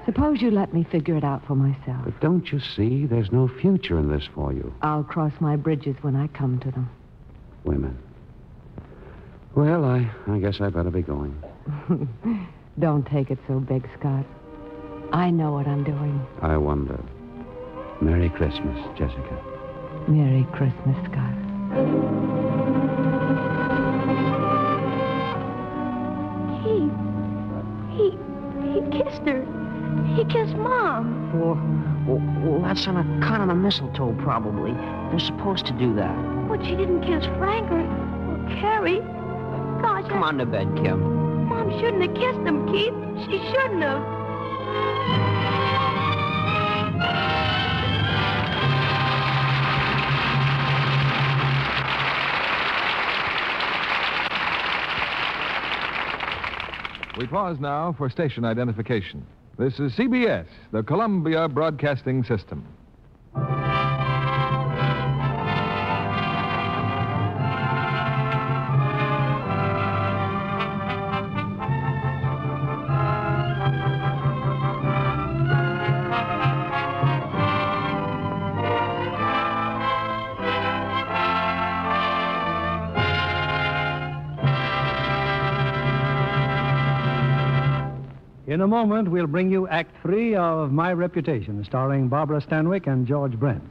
Suppose you let me figure it out for myself. But don't you see, there's no future in this for you. I'll cross my bridges when I come to them. Women. Well, I guess I better be going. Don't take it so big, Scott. I know what I'm doing. I wonder. Merry Christmas, Jessica. Merry Christmas, Scott. He kissed her. He kissed Mom. Well, that's on account of the mistletoe, probably. They're supposed to do that. But she didn't kiss Frank or Carrie. Gosh, Come on to bed, Kim. Mom shouldn't have kissed him, Keith. She shouldn't have. We pause now for station identification. This is CBS, the Columbia Broadcasting System. In a moment, we'll bring you Act 3 of My Reputation, starring Barbara Stanwyck and George Brent.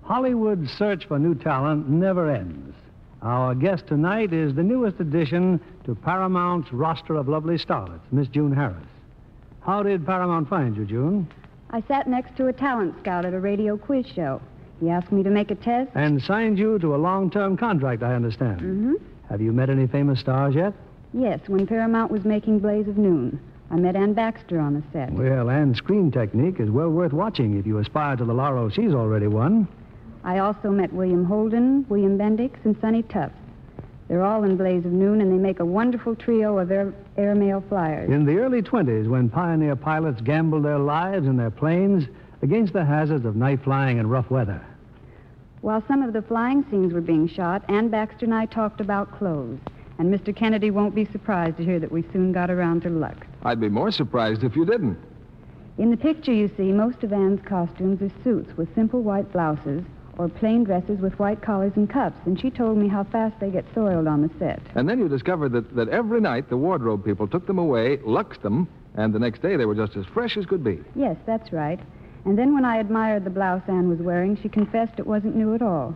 Hollywood's search for new talent never ends. Our guest tonight is the newest addition to Paramount's roster of lovely starlets, Miss June Harris. How did Paramount find you, June? I sat next to a talent scout at a radio quiz show. He asked me to make a test. And signed you to a long-term contract, I understand. Mm-hmm. Have you met any famous stars yet? Yes, when Paramount was making Blaze of Noon. I met Ann Baxter on the set. Well, Ann's screen technique is well worth watching if you aspire to the laurel she's already won. I also met William Holden, William Bendix, and Sonny Tufts. They're all in Blaze of Noon, and they make a wonderful trio of airmail flyers. In the early 20s, when pioneer pilots gambled their lives in their planes against the hazards of night flying and rough weather. While some of the flying scenes were being shot, Ann Baxter and I talked about clothes. And Mr. Kennedy won't be surprised to hear that we soon got around to Lux. I'd be more surprised if you didn't. In the picture, you see, most of Ann's costumes are suits with simple white blouses or plain dresses with white collars and cuffs, and she told me how fast they get soiled on the set. And then you discovered that every night the wardrobe people took them away, luxed them, and the next day they were just as fresh as could be. Yes, that's right. And then when I admired the blouse Ann was wearing, she confessed it wasn't new at all.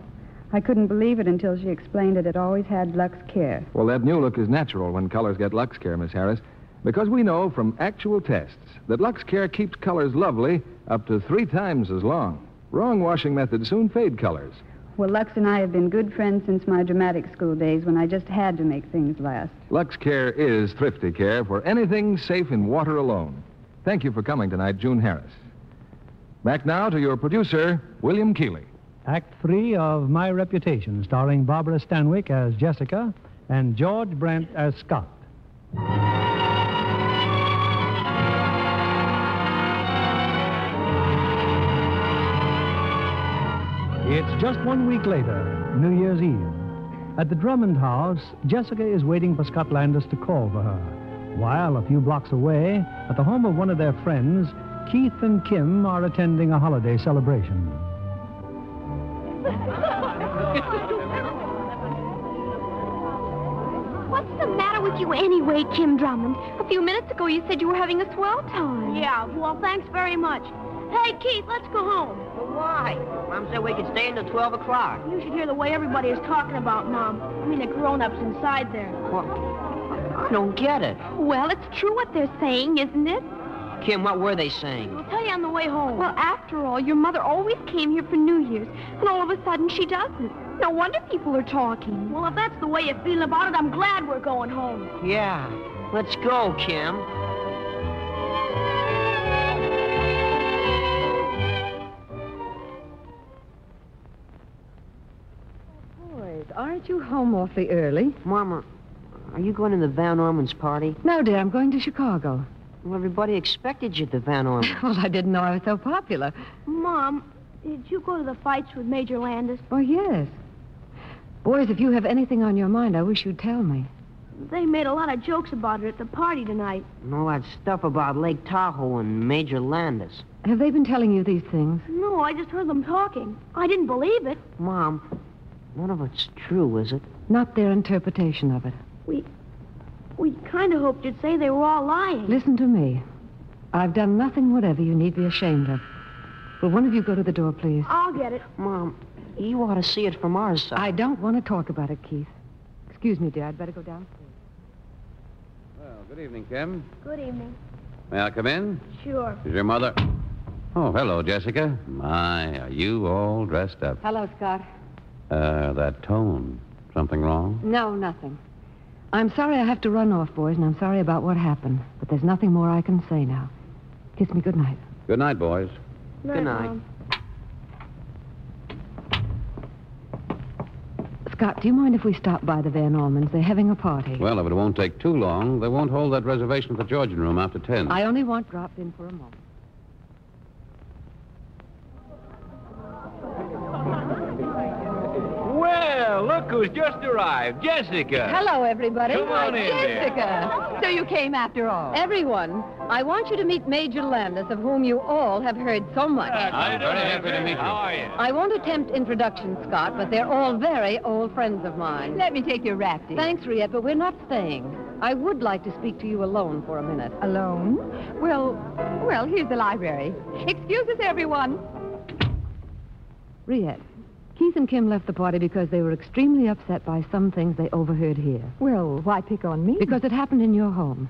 I couldn't believe it until she explained that it always had Lux Care. Well, that new look is natural when colors get Lux Care, Miss Harris, because we know from actual tests that Lux Care keeps colors lovely up to 3 times as long. Wrong washing methods soon fade colors. Well, Lux and I have been good friends since my dramatic school days when I just had to make things last. Lux Care is thrifty care for anything safe in water alone. Thank you for coming tonight, June Harris. Back now to your producer, William Keeley. Act 3 of My Reputation, starring Barbara Stanwyck as Jessica and George Brent as Scott. It's just 1 week later, New Year's Eve. At the Drummond house, Jessica is waiting for Scott Landis to call for her, while a few blocks away, at the home of one of their friends, Keith and Kim are attending a holiday celebration. What's the matter with you anyway, Kim Drummond? A few minutes ago you said you were having a swell time. Yeah, well, thanks very much. Hey, Keith, let's go home. But why? Mom said we could stay until 12 o'clock. You should hear the way everybody is talking about Mom. I mean, the grown-ups inside there. What? I don't get it. Well, it's true what they're saying, isn't it? Kim, what were they saying? I'll tell you on the way home. Well, after all, your mother always came here for New Year's, and all of a sudden she doesn't. No wonder people are talking. Well, if that's the way you're feeling about it, I'm glad we're going home. Yeah. Let's go, Kim. Boys, aren't you home awfully early? Mama, are you going to the Van Orman's party? No, dear, I'm going to Chicago. Well, everybody expected you at the Van Orman's. Well, I didn't know I was so popular. Mom, did you go to the fights with Major Landis? Oh, yes. Boys, if you have anything on your mind, I wish you'd tell me. They made a lot of jokes about it at the party tonight. And all that stuff about Lake Tahoe and Major Landis. Have they been telling you these things? No, I just heard them talking. I didn't believe it. Mom, none of it's true, is it? Not their interpretation of it. We kind of hoped you'd say they were all lying. Listen to me. I've done nothing whatever you need be ashamed of. Will one of you go to the door, please? I'll get it. Mom, you ought to see it from our side. I don't want to talk about it, Keith. Excuse me, dear. I'd better go downstairs. Well, good evening, Kim. Good evening. May I come in? Sure. Is your mother... Oh, hello, Jessica. My, are you all dressed up? Hello, Scott. That tone. Something wrong? No, nothing. I'm sorry I have to run off, boys, and I'm sorry about what happened. But there's nothing more I can say now. Kiss me good night. Good night, boys. Good night. Mom. Scott, do you mind if we stop by the Van Ormans? They're having a party. Well, if it won't take too long, they won't hold that reservation at the Georgian Room after 10. I only want dropped in for a moment. Well, look who's just arrived. Jessica. Hello, everybody. Come on in, dear. Jessica. So you came after all. Everyone, I want you to meet Major Landis, of whom you all have heard so much. I'm very happy to meet you. How are you? I won't attempt introductions, Scott, but they're all very old friends of mine. Let me take your wrap, dear. Thanks, Riette, but we're not staying. I would like to speak to you alone for a minute. Alone? Well, here's the library. Excuse us, everyone. Riette, Keith and Kim left the party because they were extremely upset by some things they overheard here. Well, why pick on me? Because it happened in your home.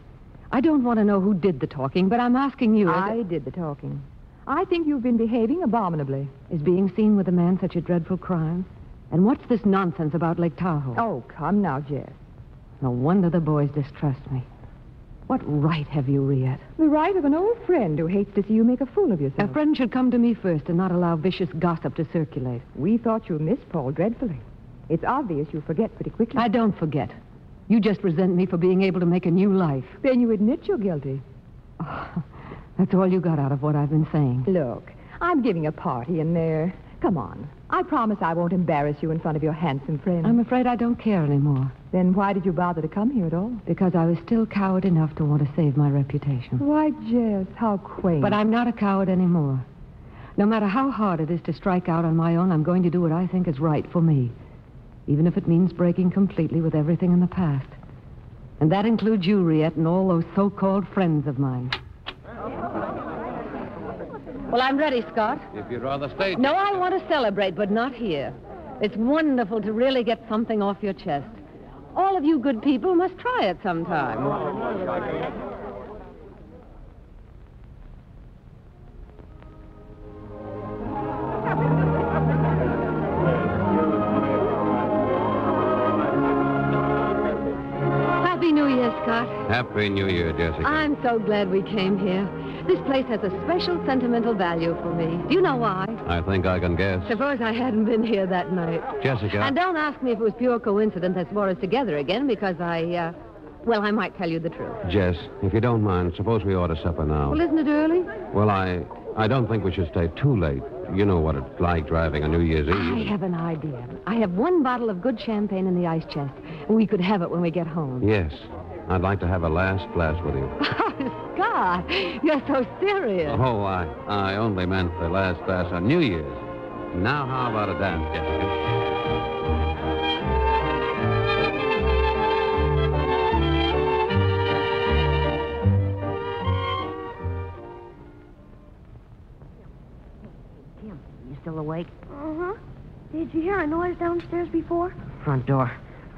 I don't want to know who did the talking, but I'm asking you... I did the talking. I think you've been behaving abominably. Is being seen with a man such a dreadful crime? And what's this nonsense about Lake Tahoe? Oh, come now, Jess. No wonder the boys distrust me. What right have you, Riette? The right of an old friend who hates to see you make a fool of yourself. A friend should come to me first and not allow vicious gossip to circulate. We thought you missed Paul dreadfully. It's obvious you forget pretty quickly. I don't forget. You just resent me for being able to make a new life. Then you admit you're guilty. Oh, that's all you got out of what I've been saying. Look, I'm giving a party in there. Come on. I promise I won't embarrass you in front of your handsome friend. I'm afraid I don't care anymore. Then why did you bother to come here at all? Because I was still coward enough to want to save my reputation. Why, Jess, how quaint. But I'm not a coward anymore. No matter how hard it is to strike out on my own, I'm going to do what I think is right for me. Even if it means breaking completely with everything in the past. And that includes you, Riette, and all those so-called friends of mine. Well, I'm ready, Scott. If you'd rather stay... No, I want to celebrate, but not here. It's wonderful to really get something off your chest. All of you good people must try it sometime. Happy New Year, Scott. Happy New Year, Jessica. I'm so glad we came here. This place has a special sentimental value for me. Do you know why? I think I can guess. Suppose I hadn't been here that night. Jessica. And don't ask me if it was pure coincidence that's brought us together again, because I might tell you the truth. Jess, if you don't mind, suppose we order supper now. Well, isn't it early? Well, I don't think we should stay too late. You know what it's like driving on New Year's Eve. I have an idea. I have one bottle of good champagne in the ice chest. We could have it when we get home. Yes. I'd like to have a last glass with you. Oh, Scott, you're so serious. Oh, I only meant the last glass on New Year's. Now, how about a dance, Jessica? You still awake? Uh-huh. Did you hear a noise downstairs before? Front door.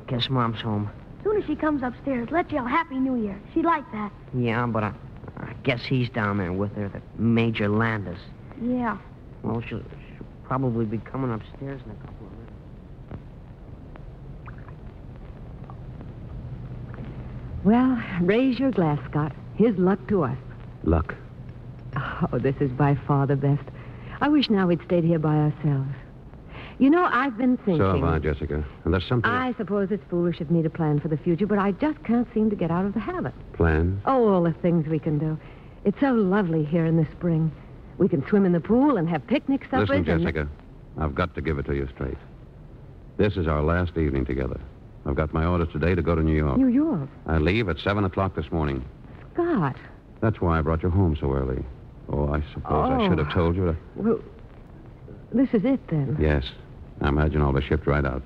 Guess Mom's home. As soon as she comes upstairs, let's yell Happy New Year. She'd like that. Yeah, but I guess he's down there with her, that Major Landis. Yeah. Well, she'll probably be coming upstairs in a couple of minutes. Well, raise your glass, Scott. Here's luck to us. Luck. Oh, this is by far the best. I wish now we'd stayed here by ourselves. You know, I've been thinking... So have I, Jessica. And there's something... I suppose it's foolish of me to plan for the future, but I just can't seem to get out of the habit. Plan? Oh, all the things we can do. It's so lovely here in the spring. We can swim in the pool and have picnic suppers. Listen, Jessica, I've got to give it to you straight. This is our last evening together. I've got my orders today to go to New York. New York? I leave at 7 o'clock this morning. Scott. That's why I brought you home so early. Oh, I suppose I should have told you. Well, this is it, then. Yes. I imagine I'll be shipped right out.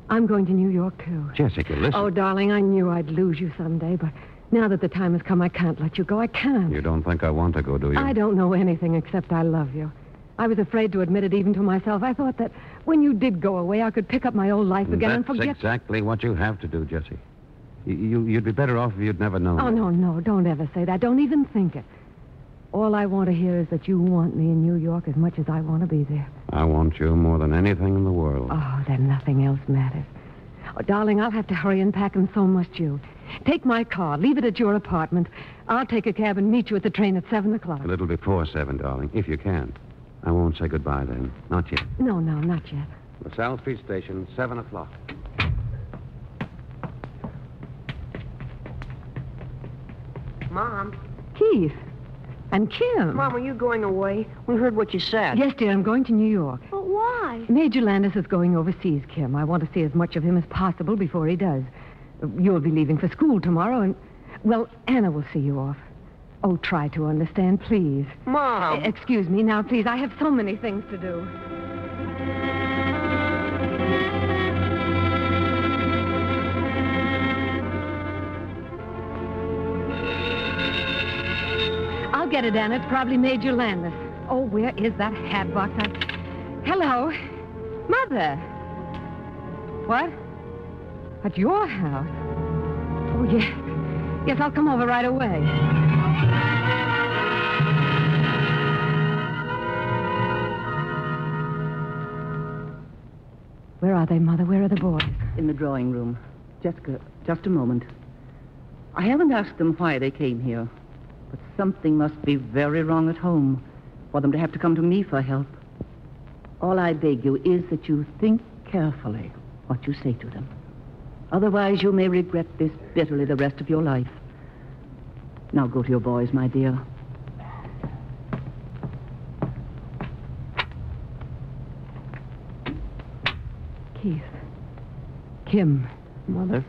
I'm going to New York, too. Jessica, listen. Oh, darling, I knew I'd lose you someday, but now that the time has come, I can't let you go. I can't. You don't think I want to go, do you? I don't know anything except I love you. I was afraid to admit it even to myself. I thought that when you did go away, I could pick up my old life again and forget... That's exactly what you have to do, Jessie. You'd be better off if you'd never known. Oh, no, don't ever say that. Don't even think it. All I want to hear is that you want me in New York as much as I want to be there. I want you more than anything in the world. Oh, then nothing else matters. Oh, darling, I'll have to hurry and pack, and so must you. Take my car. Leave it at your apartment. I'll take a cab and meet you at the train at 7 o'clock. A little before 7, darling, if you can. I won't say goodbye then. Not yet. No, not yet. LaSalle Street Station, 7 o'clock. Mom. Keith. And Kim. Mom, are you going away? We heard what you said. Yes, dear, I'm going to New York. But why? Major Landis is going overseas, Kim. I want to see as much of him as possible before he does. You'll be leaving for school tomorrow, and... Well, Anna will see you off. Oh, try to understand, please. Mom! Excuse me now, please. I have so many things to do. I'll get it, Anna. It's probably Major Landis. Oh, where is that hat box? Hello? Mother? What? At your house? Oh, yes. Yes, I'll come over right away. Where are they, Mother? Where are the boys? In the drawing room. Jessica, just a moment. I haven't asked them why they came here, but something must be very wrong at home for them to have to come to me for help. All I beg you is that you think carefully what you say to them. Otherwise, you may regret this bitterly the rest of your life. Now go to your boys, my dear. Keith. Kim. Mother?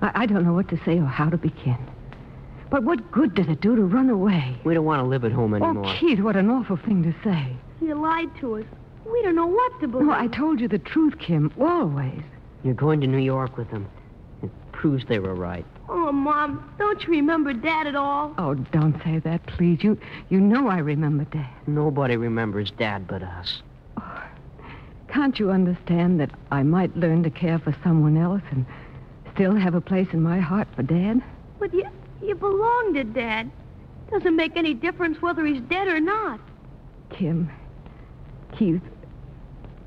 I don't know what to say or how to begin. But what good does it do to run away? We don't want to live at home anymore. Oh, Keith, what an awful thing to say. You lied to us. We don't know what to believe. No, I told you the truth, Kim, always. You're going to New York with them. It proves they were right. Oh, Mom, don't you remember Dad at all? Oh, don't say that, please. You know I remember Dad. Nobody remembers Dad but us. Oh, can't you understand that I might learn to care for someone else and still have a place in my heart for Dad? But you belong to Dad. Doesn't make any difference whether he's dead or not. Kim, Keith,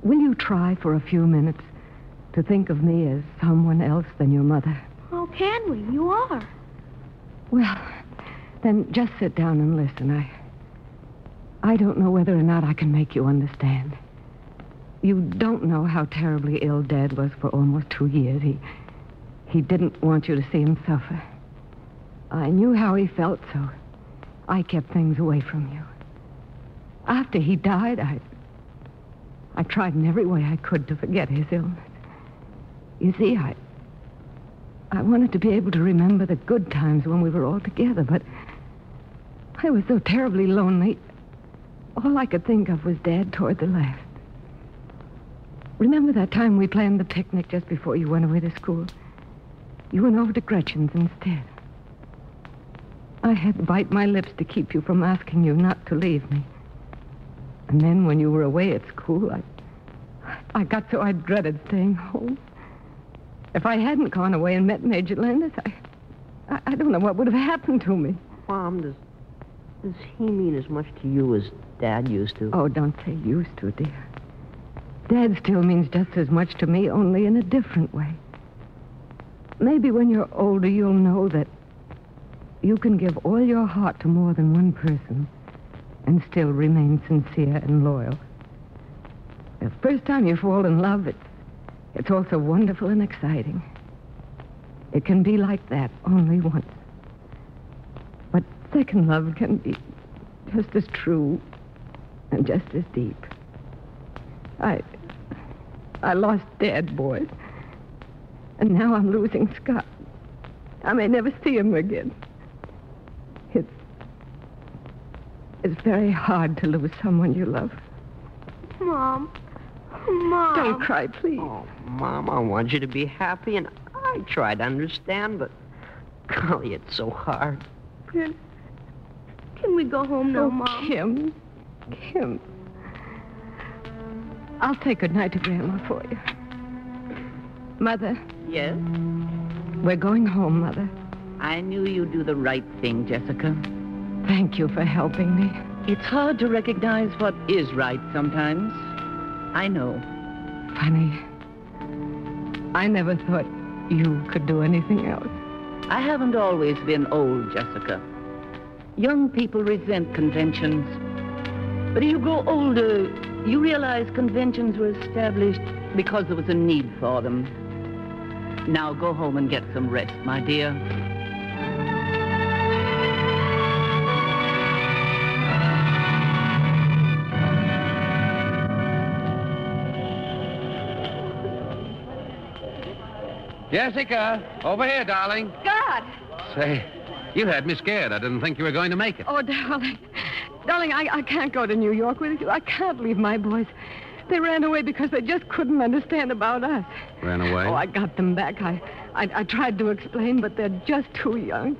will you try for a few minutes to think of me as someone else than your mother? How can we? You are. Well, then just sit down and listen. I don't know whether or not I can make you understand. You don't know how terribly ill Dad was for almost 2 years. He didn't want you to see him suffer. I knew how he felt, so I kept things away from you. After he died, I tried in every way I could to forget his illness. You see, I wanted to be able to remember the good times when we were all together, but I was so terribly lonely. All I could think of was Dad toward the last. Remember that time we planned the picnic just before you went away to school? You went over to Gretchen's instead. I had to bite my lips to keep you from asking you not to leave me. And then when you were away at school, I got so I dreaded staying home. If I hadn't gone away and met Major Landis, I don't know what would have happened to me. Mom, does he mean as much to you as Dad used to? Oh, don't say used to, dear. Dad still means just as much to me, only in a different way. Maybe when you're older, you'll know that you can give all your heart to more than one person and still remain sincere and loyal. The first time you fall in love, it's also wonderful and exciting. It can be like that only once. But second love can be just as true and just as deep. I lost Dad, boys. And now I'm losing Scott. I may never see him again. It's very hard to lose someone you love. Mom. Don't cry, please. Oh, Mom, I want you to be happy, and I try to understand, but golly, it's so hard. Can we go home now, Mom? Kim. I'll say goodnight to Grandma for you. Mother. Yes? We're going home, Mother. I knew you'd do the right thing, Jessica. Thank you for helping me. It's hard to recognize what is right sometimes. I know. Funny. I never thought you could do anything else. I haven't always been old, Jessica. Young people resent conventions. But as you grow older, you realize conventions were established because there was a need for them. Now go home and get some rest, my dear. Jessica, over here, darling. God! Say, you had me scared. I didn't think you were going to make it. Oh, darling. Darling, I can't go to New York with you. I can't leave my boys. They ran away because they just couldn't understand about us. Ran away? Oh, I got them back. I tried to explain, but they're just too young.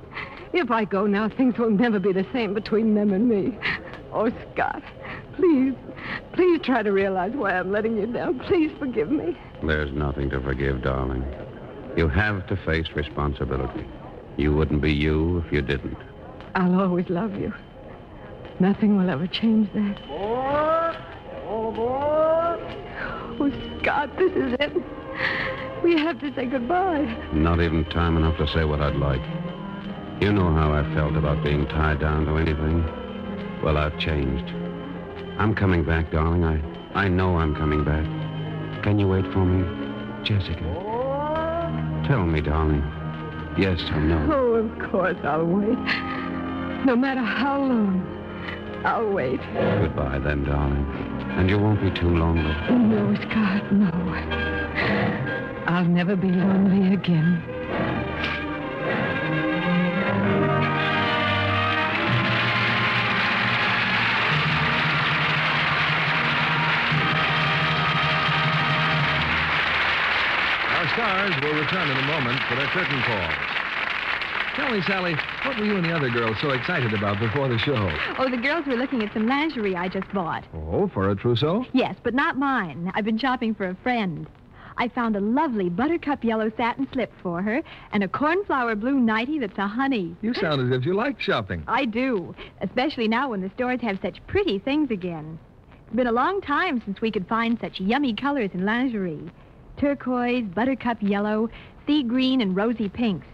If I go now, things will never be the same between them and me. Oh, Scott, please try to realize why I'm letting you down. Please forgive me. There's nothing to forgive, darling. You have to face responsibility. You wouldn't be you if you didn't. I'll always love you. Nothing will ever change that. Oh, Scott, this is it. We have to say goodbye. Not even time enough to say what I'd like. You know how I felt about being tied down to anything. Well, I've changed. I'm coming back, darling. I know I'm coming back. Can you wait for me, Jessica? Tell me, darling. Yes or no? Oh, of course I'll wait. No matter how long, I'll wait. Goodbye then, darling. And you won't be too lonely. No, Scott, no. I'll never be lonely again. Our stars will return in a moment for their curtain call. Tell me, Sally, what were you and the other girls so excited about before the show? Oh, the girls were looking at some lingerie I just bought. Oh, for a trousseau? Yes, but not mine. I've been shopping for a friend. I found a lovely buttercup yellow satin slip for her and a cornflower blue nightie that's a honey. You sound as if you like shopping. I do, especially now when the stores have such pretty things again. It's been a long time since we could find such yummy colors in lingerie. Turquoise, buttercup yellow, sea green, and rosy pinks.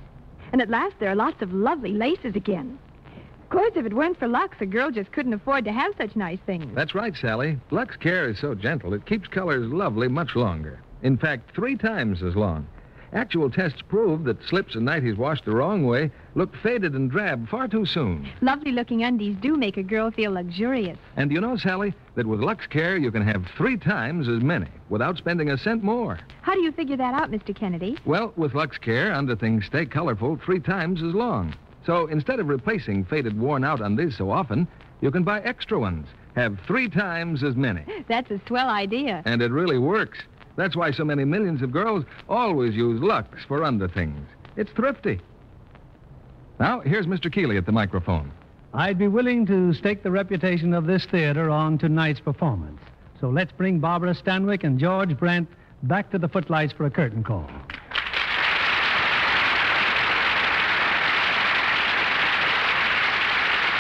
And at last there are lots of lovely laces again. Of course, if it weren't for Lux, a girl just couldn't afford to have such nice things. That's right, Sally. Lux Care is so gentle, it keeps colors lovely much longer. In fact, 3 times as long. Actual tests prove that slips and nighties washed the wrong way look faded and drab far too soon. Lovely-looking undies do make a girl feel luxurious. And you know, Sally, that with Lux Care you can have 3 times as many without spending a cent more. How do you figure that out, Mr. Kennedy? Well, with Lux Care, underthings stay colorful 3 times as long. So instead of replacing faded, worn-out undies so often, you can buy extra ones. Have 3 times as many. That's a swell idea. And it really works. That's why so many millions of girls always use Lux for underthings. It's thrifty. Now, here's Mr. Keeley at the microphone. I'd be willing to stake the reputation of this theater on tonight's performance. So let's bring Barbara Stanwyck and George Brent back to the footlights for a curtain call.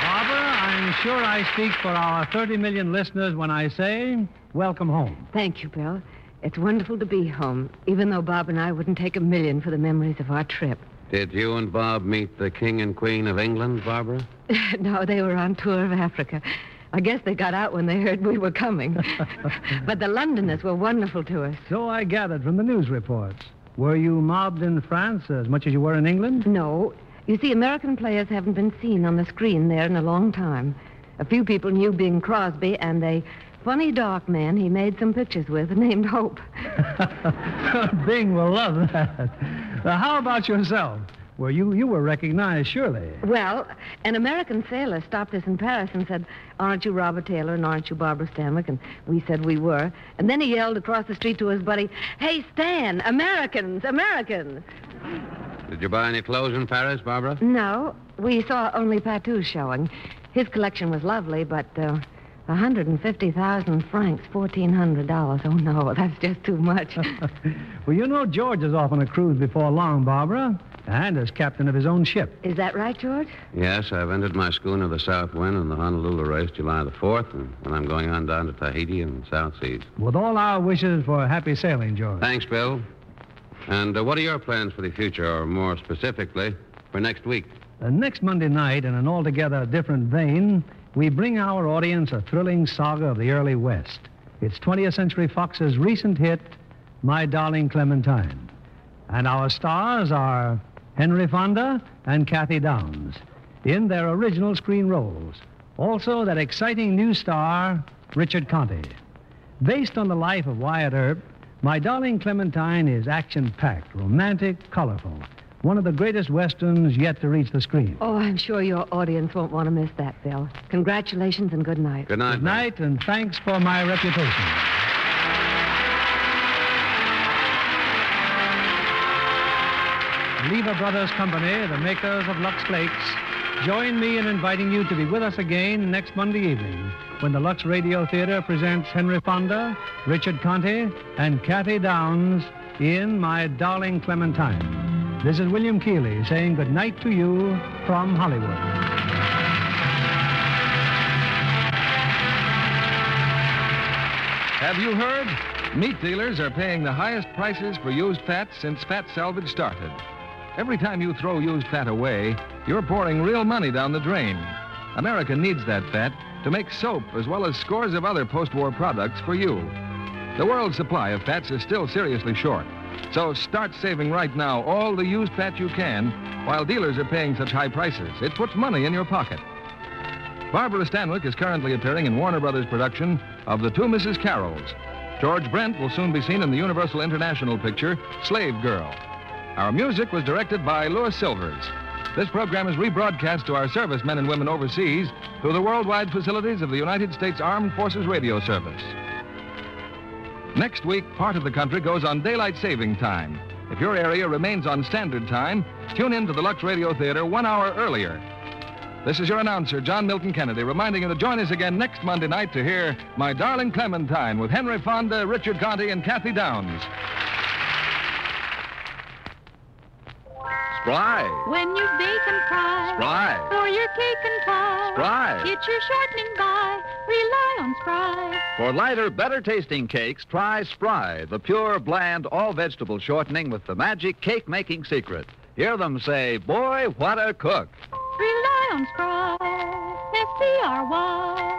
Barbara, I'm sure I speak for our 30 million listeners when I say, welcome home. Thank you, Bill. It's wonderful to be home, even though Bob and I wouldn't take a million for the memories of our trip. Did you and Bob meet the King and Queen of England, Barbara? No, they were on tour of Africa. I guess they got out when they heard we were coming. But the Londoners were wonderful to us. So I gathered from the news reports. Were you mobbed in France as much as you were in England? No. You see, American players haven't been seen on the screen there in a long time. A few people knew Bing Crosby and a funny dark man he made some pictures with named Hope. Bing will love that. How about yourself? Well, you were recognized, surely. Well, an American sailor stopped us in Paris and said, aren't you Robert Taylor and aren't you Barbara Stanwyck? And we said we were. And then he yelled across the street to his buddy, hey, Stan, Americans, Americans. Did you buy any clothes in Paris, Barbara? No, we saw only Patou's showing. His collection was lovely, but 150,000 francs, $1,400. Oh, no, that's just too much. Well, you know George is off on a cruise before long, Barbara, and as captain of his own ship. Is that right, George? Yes, I've entered my schooner, the South Wind, in the Honolulu race July the 4th, and I'm going on down to Tahiti and the South Seas. With all our wishes for happy sailing, George. Thanks, Bill. And what are your plans for the future, or more specifically, for next week? Next Monday night, in an altogether different vein, we bring our audience a thrilling saga of the early West. It's 20th Century Fox's recent hit, My Darling Clementine. And our stars are Henry Fonda and Kathy Downs in their original screen roles. Also, that exciting new star, Richard Conte. Based on the life of Wyatt Earp, My Darling Clementine is action-packed, romantic, colorful. One of the greatest westerns yet to reach the screen. Oh, I'm sure your audience won't want to miss that, Bill. Congratulations and good night. Good night. Good night, and thanks for my reputation. Lever Brothers Company, the makers of Lux Flakes, join me in inviting you to be with us again next Monday evening when the Lux Radio Theatre presents Henry Fonda, Richard Conte, and Kathy Downs in My Darling Clementine. This is William Keeley saying good night to you from Hollywood. Have you heard? Meat dealers are paying the highest prices for used fat since fat salvage started. Every time you throw used fat away, you're pouring real money down the drain. America needs that fat to make soap as well as scores of other post-war products for you. The world's supply of fats is still seriously short. So start saving right now all the used fat you can while dealers are paying such high prices. It puts money in your pocket. Barbara Stanwyck is currently appearing in Warner Brothers' production of The Two Mrs. Carrolls. George Brent will soon be seen in the Universal International picture, Slave Girl. Our music was directed by Louis Silvers. This program is rebroadcast to our servicemen and women overseas through the worldwide facilities of the United States Armed Forces Radio Service. Next week, part of the country goes on daylight saving time. If your area remains on standard time, tune in to the Lux Radio Theatre 1 hour earlier. This is your announcer, John Milton Kennedy, reminding you to join us again next Monday night to hear My Darling Clementine with Henry Fonda, Richard Conte, and Kathy Downs. Spry. When you bake and fry. Spry. For your cake and pie. Spry. Get your shortening by. Rely on Spry. For lighter, better tasting cakes, try Spry, the pure, bland, all-vegetable shortening with the magic cake-making secret. Hear them say, boy, what a cook. Rely on Spry. S-P-R-Y.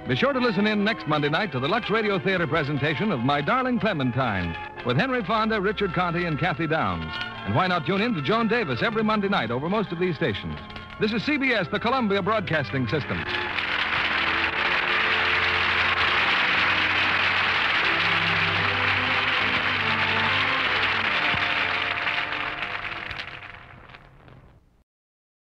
Be sure to listen in next Monday night to the Lux Radio Theatre presentation of My Darling Clementine with Henry Fonda, Richard Conte, and Kathy Downs. And why not tune in to Joan Davis every Monday night over most of these stations? This is CBS, the Columbia Broadcasting System.